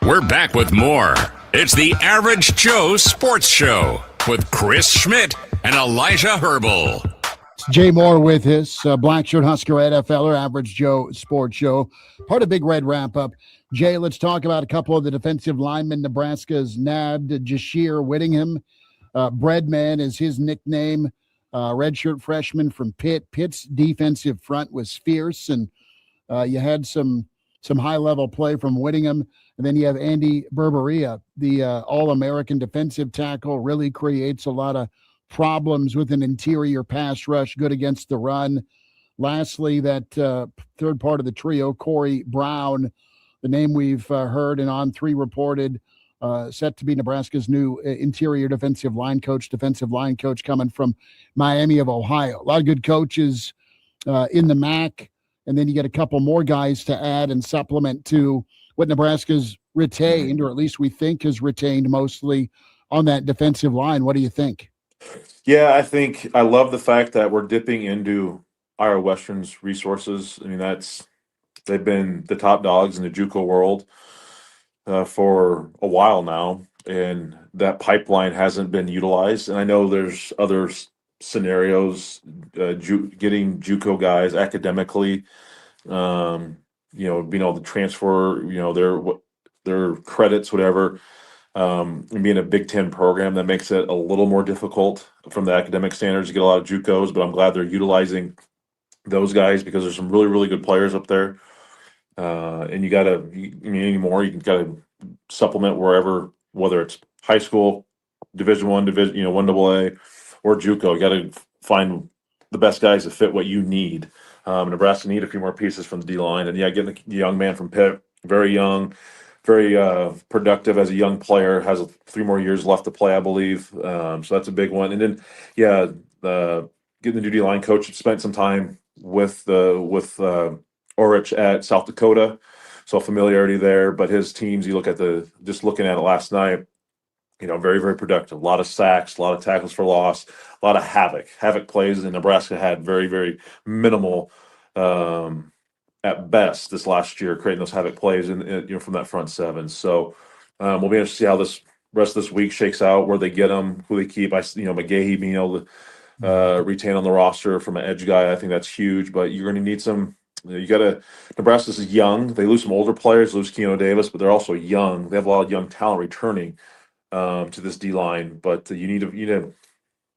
We're back with more. It's the Average Joe Sports Show with Chris Schmidt and Elijah Herbel. Jay Moore with us, Blackshirt Husker NFLer, Average Joe Sports Show, part of Big Red Wrap-Up. Jay, let's talk about a couple of the defensive linemen Nebraska's nabbed. Jashir Whittingham, Breadman is his nickname, redshirt freshman from Pitt. Pitt's defensive front was fierce, and you had some high-level play from Whittingham. And then you have Andy Berberia, the All-American defensive tackle, really creates a lot of problems with an interior pass rush, good against the run. Lastly, that third part of the trio, Corey Brown, the name we've heard and On3 reported, set to be Nebraska's new interior defensive line coach coming from Miami of Ohio. A lot of good coaches in the MAC, and then you get a couple more guys to add and supplement to what Nebraska's retained, or at least we think has retained mostly on that defensive line. What do you think? Yeah, I love the fact that we're dipping into Iowa Western's resources. I mean, they've been the top dogs in the JUCO world for a while now, and that pipeline hasn't been utilized. And I know there's other scenarios, getting JUCO guys academically, being able to transfer, their credits, whatever, and being a Big Ten program, that makes it a little more difficult from the academic standards to get a lot of JUCOs, but I'm glad they're utilizing those guys because there's some really, really good players up there. And you got to supplement wherever, whether it's high school, Division I, Division, 1AA, or JUCO. You got to find the best guys that fit what you need. Nebraska need a few more pieces from the D-line. And, getting the young man from Pitt, very young, very productive as a young player, has 3 more years left to play, I believe. So that's a big one. And then, getting the new D-line coach, spent some time with Orich at South Dakota, so familiarity there. But his teams, you look at just looking at it last night, very, very productive. A lot of sacks, a lot of tackles for loss, a lot of havoc plays. And Nebraska had very, very minimal at best this last year, creating those havoc plays from that front seven. So we'll be interested to see how this rest of this week shakes out, where they get them, who they keep. McGahee being able to retain on the roster from an edge guy, I think that's huge. But you're going to need some. Nebraska's is young. They lose some older players, lose Keno Davis, but they're also young. They have a lot of young talent returning. to this D line, but you need to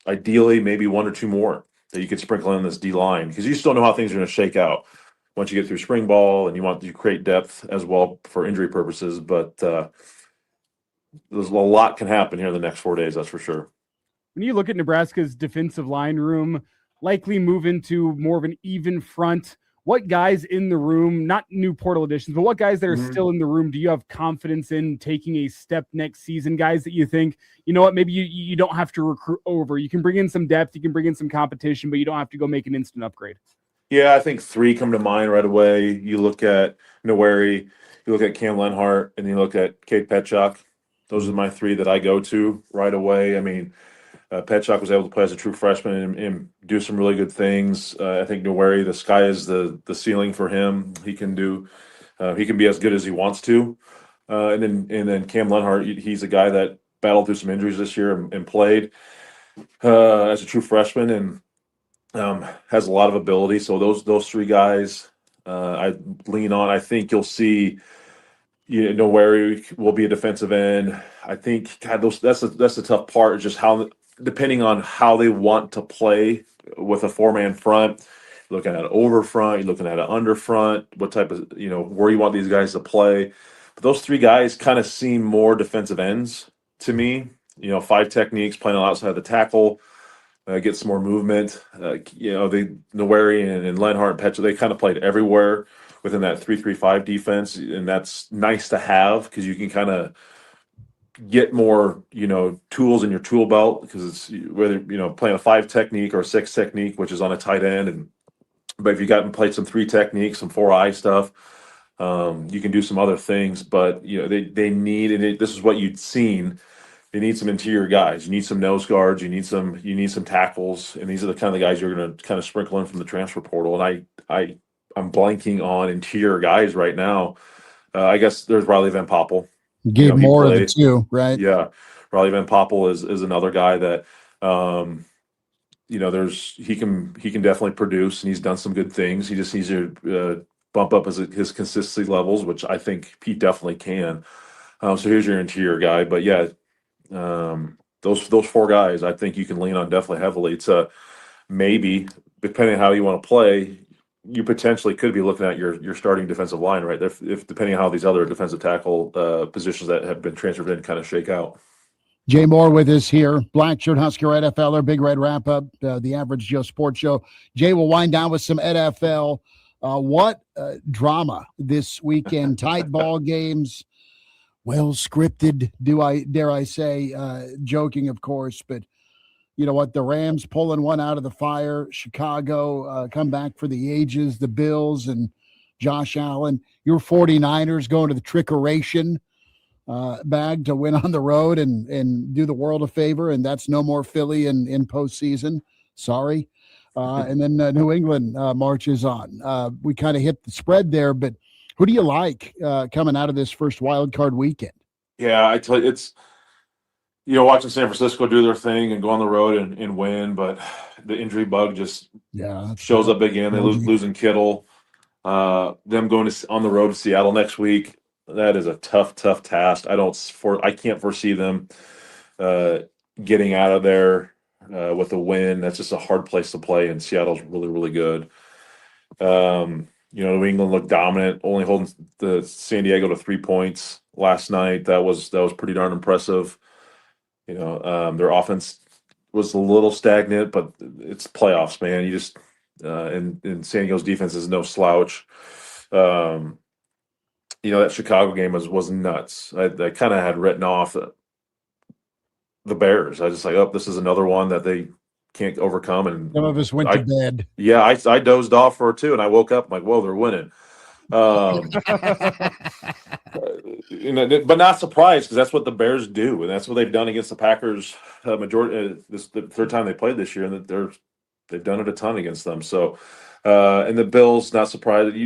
ideally maybe one or two more that you could sprinkle in this D line, because you still know how things are going to shake out once you get through spring ball, and you want to create depth as well for injury purposes. But there's a lot can happen here in the next 4 days, that's for sure. When you look at Nebraska's defensive line room, likely move into more of an even front, what guys in the room, not new portal additions, but what guys that are still in the room do you have confidence in taking a step next season? Guys that you think, you know what, maybe you don't have to recruit over. You can bring in some depth, you can bring in some competition, but you don't have to go make an instant upgrade. Yeah, I think three come to mind right away. You look at Noweri, you look at Cam Lenhart, and you look at Kate Petchak. Those are my three that I go to right away. I mean, Petchak was able to play as a true freshman and do some really good things. I think Noweri, the sky is the ceiling for him. He can be as good as he wants to. And then Cam Lenhart, he's a guy that battled through some injuries this year and played as a true freshman and has a lot of ability. So those three guys I lean on. I think you'll see. You know, where will be a defensive end. I think, God, that's the tough part. Just how, depending on how they want to play with a 4-man front, you're looking at an over front, you're looking at an under front, what type of, where you want these guys to play. But those three guys kind of seem more defensive ends to me. 5 techniques, playing outside the tackle, get some more movement. Noweri and Lenhart and Petchak, they kind of played everywhere within that 3-3-5 defense, and that's nice to have because you can kind of get more, tools in your tool belt, because it's whether playing a 5 technique or a 6 technique, which is on a tight end, but if you got and played some 3 techniques, some 4-eye stuff, you can do some other things. But they need, and this is what you'd seen. They need some interior guys. You need some nose guards. You need some tackles, and these are the kind of the guys you're going to kind of sprinkle in from the transfer portal. And I'm blanking on interior guys right now. I guess there's Riley Van Poppel. Gave more of the two, right? Yeah, Riley Van Poppel is another guy that he can definitely produce, and he's done some good things. He just needs to bump up his consistency levels, which I think he definitely can. So here's your interior guy, but yeah, those 4 guys I think you can lean on definitely heavily. It's maybe, depending on how you want to play, you potentially could be looking at your starting defensive line, right? If depending on how these other defensive tackle positions that have been transferred in kind of shake out. Jay Moore with us here, Blackshirt Husker NFLer, Big Red Wrap Up, the Average Joe Sports Show. Jay will wind down with some NFL. What drama this weekend? Tight ball games, well scripted. Dare I say? Joking, of course, but. You know what? The Rams pulling one out of the fire. Chicago come back for the ages. The Bills and Josh Allen. Your 49ers going to the trickeration bag to win on the road and do the world a favor. And that's no more Philly in postseason. Sorry. And then New England marches on. We kind of hit the spread there, but who do you like coming out of this first wild card weekend? Yeah, I tell you, it's watching San Francisco do their thing and go on the road and win, but the injury bug just shows up again. They losing Kittle. Them going on the road to Seattle next week, that is a tough task. I can't foresee them getting out of there with a win. That's just a hard place to play, and Seattle's really, really good. New England looked dominant, only holding the San Diego to 3 points last night. That was pretty darn impressive. Their offense was a little stagnant, but it's playoffs, man. You just and San Diego's defense is no slouch. That Chicago game was nuts. I kind of had written off the Bears. I was just like, oh, this is another one that they can't overcome. And some of us went to bed. Yeah, I dozed off for 2, and I woke up. I'm like, whoa, they're winning. But not surprised, because that's what the Bears do, and that's what they've done against the Packers. This the third time they played this year, and they've done it a ton against them. So, and the Bills, not surprised.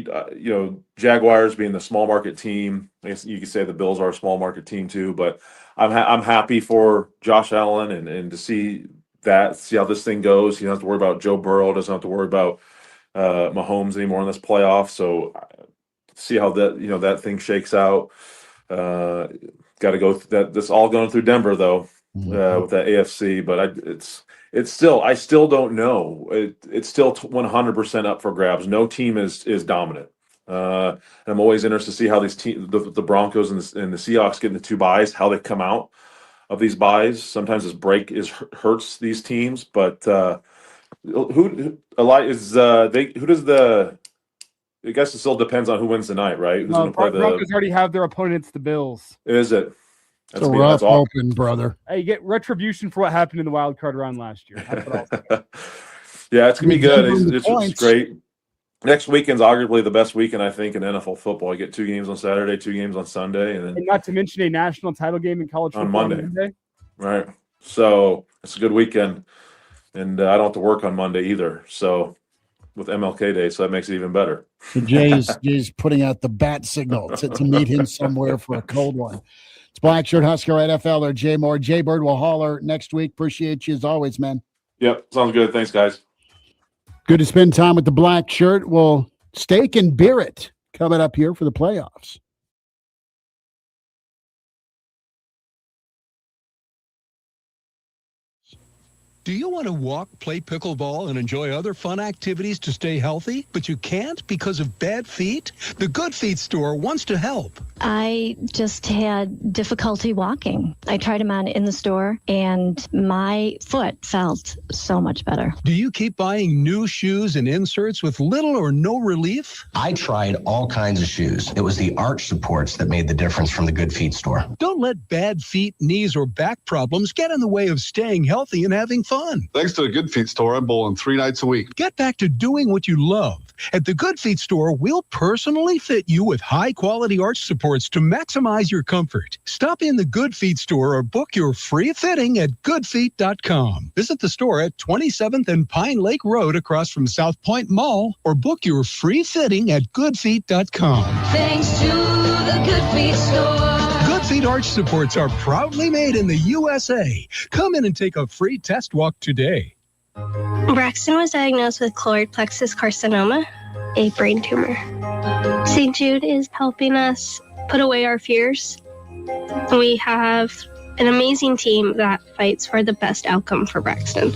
Jaguars being the small market team, I guess you could say the Bills are a small market team too. But I'm happy for Josh Allen and to see how this thing goes. He doesn't have to worry about Joe Burrow. Doesn't have to worry about Mahomes anymore in this playoff. So see how that thing shakes out. got to go through that. This all going through Denver though, with that AFC. But it's still, I still don't know. It's still 100% up for grabs. No team is dominant. And I'm always interested to see how these teams, the Broncos and the Seahawks, get into 2 byes, how they come out of these byes. Sometimes this break hurts these teams, but who does the? I guess it still depends on who wins tonight, right? Who's going to play the Broncos already have their opponents, the Bills. Is it? It's a rough open, brother. Hey, you get retribution for what happened in the wild card round last year. Yeah, it's going to be good. It's great. Next weekend's arguably the best weekend, I think, in NFL football. You get 2 games on Saturday, 2 games on Sunday, and not to mention a national title game in college football on Monday. Right. So it's a good weekend, and I don't have to work on Monday either. So with MLK Day, so that makes it even better. So Jay's putting out the bat signal to meet him somewhere for a cold one. It's Blackshirt Husker NFL or Jay Moore. Jay Bird will holler next week. Appreciate you as always, man. Yep, sounds good. Thanks, guys. Good to spend time with the Black Shirt. We'll steak and beer it coming up here for the playoffs. Do you want to walk, play pickleball, and enjoy other fun activities to stay healthy, but you can't because of bad feet? The Good Feet store wants to help. I just had difficulty walking. I tried them on in the store, and my foot felt so much better. Do you keep buying new shoes and inserts with little or no relief? I tried all kinds of shoes. It was the arch supports that made the difference from the Good Feet store. Don't let bad feet, knees, or back problems get in the way of staying healthy and having fun. Thanks to the Good Feet store, I'm bowling 3 nights a week. Get back to doing what you love. At the Good Feet store, we'll personally fit you with high-quality arch supports to maximize your comfort. Stop in the Good Feet store or book your free fitting at goodfeet.com. Visit the store at 27th and Pine Lake Road across from South Point Mall or book your free fitting at goodfeet.com. Thanks to the Good Feet store. Good Feet arch supports are proudly made in the USA. Come in and take a free test walk today. Braxton was diagnosed with choroid plexus carcinoma, a brain tumor. St. Jude is helping us put away our fears. We have an amazing team that fights for the best outcome for Braxton.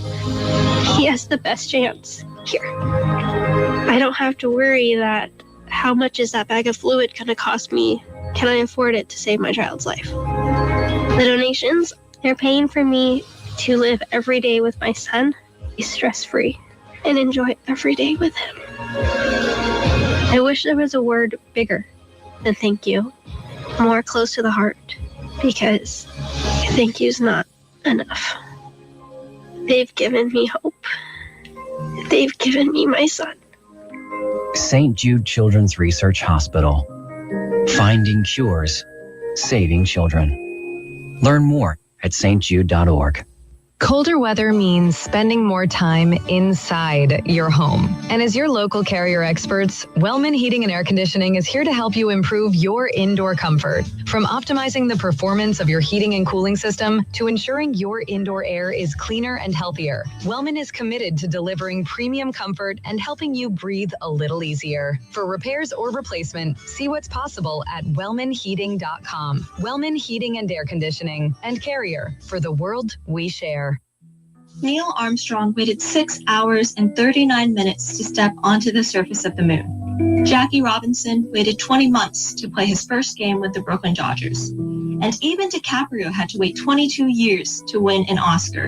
He has the best chance here. I don't have to worry that how much is that bag of fluid going to cost me? Can I afford it to save my child's life? The donations, they're paying for me to live every day with my son, be stress-free, and enjoy every day with him. I wish there was a word bigger than thank you, more close to the heart, because thank you's not enough. They've given me hope. They've given me my son. St. Jude Children's Research Hospital. Finding cures, saving children. Learn more at stjude.org. Colder weather means spending more time inside your home. And as your local Carrier experts, Wellman Heating and Air Conditioning is here to help you improve your indoor comfort. From optimizing the performance of your heating and cooling system to ensuring your indoor air is cleaner and healthier, Wellman is committed to delivering premium comfort and helping you breathe a little easier. For repairs or replacement, see what's possible at wellmanheating.com. Wellman Heating and Air Conditioning and Carrier, for the world we share. Neil Armstrong waited 6 hours and 39 minutes to step onto the surface of the moon. Jackie Robinson waited 20 months to play his first game with the Brooklyn Dodgers. And even DiCaprio had to wait 22 years to win an Oscar.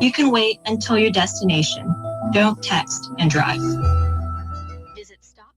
You can wait until your destination. Don't text and drive. Visit Stop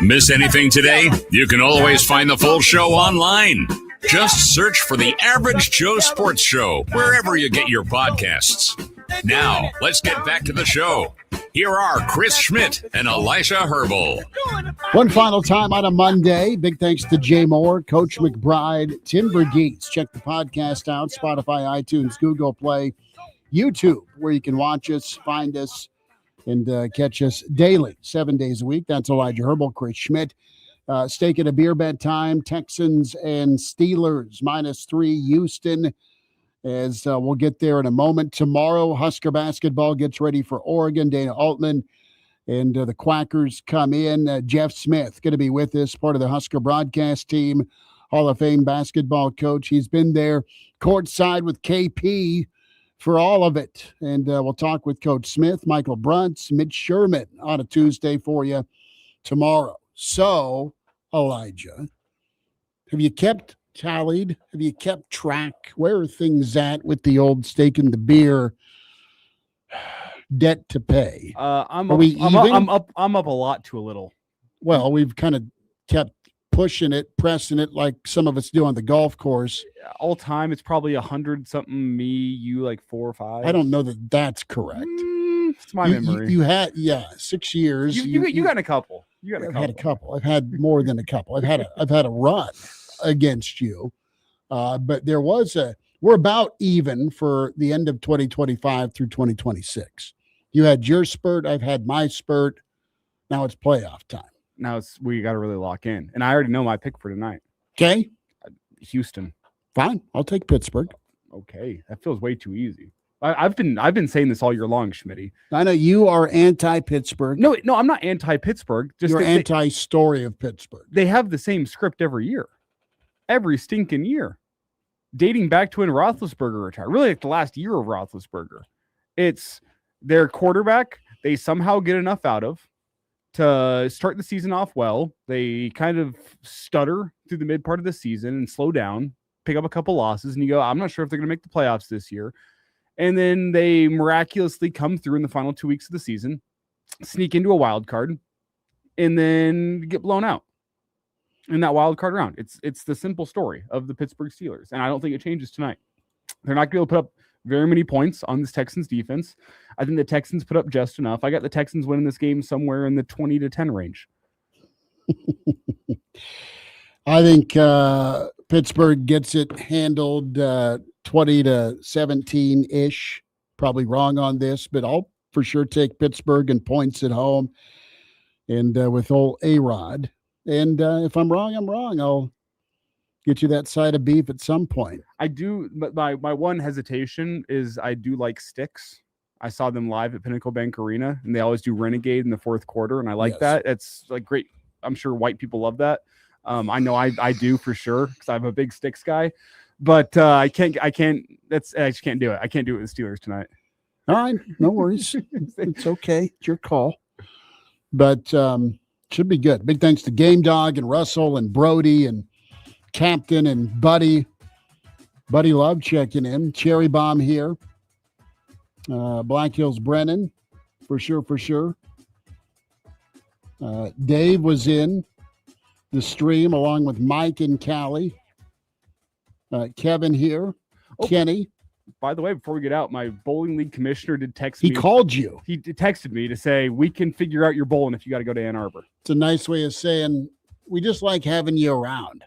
Miss anything today? You can always find the full show online. Just search for the Average Joe Sports Show wherever you get your podcasts. Now, let's get back to the show. Here are Chris Schmidt and Elijah Herbel. One final time on a Monday. Big thanks to Jay Moore, Coach McBride, Tim Verghese. Check the podcast out, Spotify, iTunes, Google Play, YouTube, where you can watch us, find us, and catch us daily, 7 days a week. That's Elijah Herbel, Chris Schmidt, Steak and a beer bet time. Texans and Steelers -3. Houston, as we'll get there in a moment. Tomorrow, Husker basketball gets ready for Oregon. Dana Altman and the Quackers come in. Jeff Smith going to be with us, part of the Husker broadcast team, Hall of Fame basketball coach. He's been there courtside with KP for all of it. And we'll talk with Coach Smith, Michael Bruntz, Mitch Sherman on a Tuesday for you tomorrow. So, Elijah, have you kept tallied? Have you kept track? Where are things at with the old steak and the beer debt to pay? I'm up a lot to a little. Well, we've kind of kept pushing it, pressing it like some of us do on the golf course. All time, it's probably 100 something. Me, you like 4 or 5. I don't know that that's correct. It's my memory. You had 6 years. You got a couple. I've had a couple. I've had more than a couple. I've had a run against you, but there was we're about even for the end of 2025 through 2026. You had your spurt. I've had my spurt. Now it's playoff time. Now we got to really lock in, and I already know my pick for tonight. Okay, Houston. Fine, I'll take Pittsburgh. Okay, that feels way too easy. I've been saying this all year long, Schmitty. I know you are anti-Pittsburgh. No, I'm not anti-Pittsburgh. You're anti-story of Pittsburgh. They have the same script every year, every stinking year, dating back to when Roethlisberger retired. Really, like the last year of Roethlisberger. It's their quarterback. They somehow get enough out of to start the season off well. They kind of stutter through the mid part of the season and slow down, pick up a couple losses, and you go, I'm not sure if they're going to make the playoffs this year. And then they miraculously come through in the final 2 weeks of the season, sneak into a wild card, and then get blown out in that wild card round. It's the simple story of the Pittsburgh Steelers, and I don't think it changes tonight. They're not going to be able to put up very many points on this Texans defense. I think the Texans put up just enough. I got the Texans winning this game somewhere in the 20-10 range. I think Pittsburgh gets it handled 20-17-ish. Probably wrong on this, but I'll for sure take Pittsburgh and points at home and with old A-Rod. And if I'm wrong, I'm wrong. I'll get you that side of beef at some point. I do, but my one hesitation is I do like Sticks. I saw them live at Pinnacle Bank Arena, and they always do Renegade in the fourth quarter, and I like that. It's like great. I'm sure white people love that. I know I do for sure because I'm a big Sticks guy, but I just can't do it. I can't do it with the Steelers tonight. All right, no worries. It's okay. It's your call, but should be good. Big thanks to Game Dog and Russell and Brody and Captain and Buddy Love checking in. Cherry Bomb here. Black Hills Brennan, for sure. Dave was in the stream along with Mike and Callie. Kevin here. Kenny. By the way, before we get out, my bowling league commissioner did text me. He called you. He texted me to say, we can figure out your bowling if you got to go to Ann Arbor. It's a nice way of saying we just like having you around.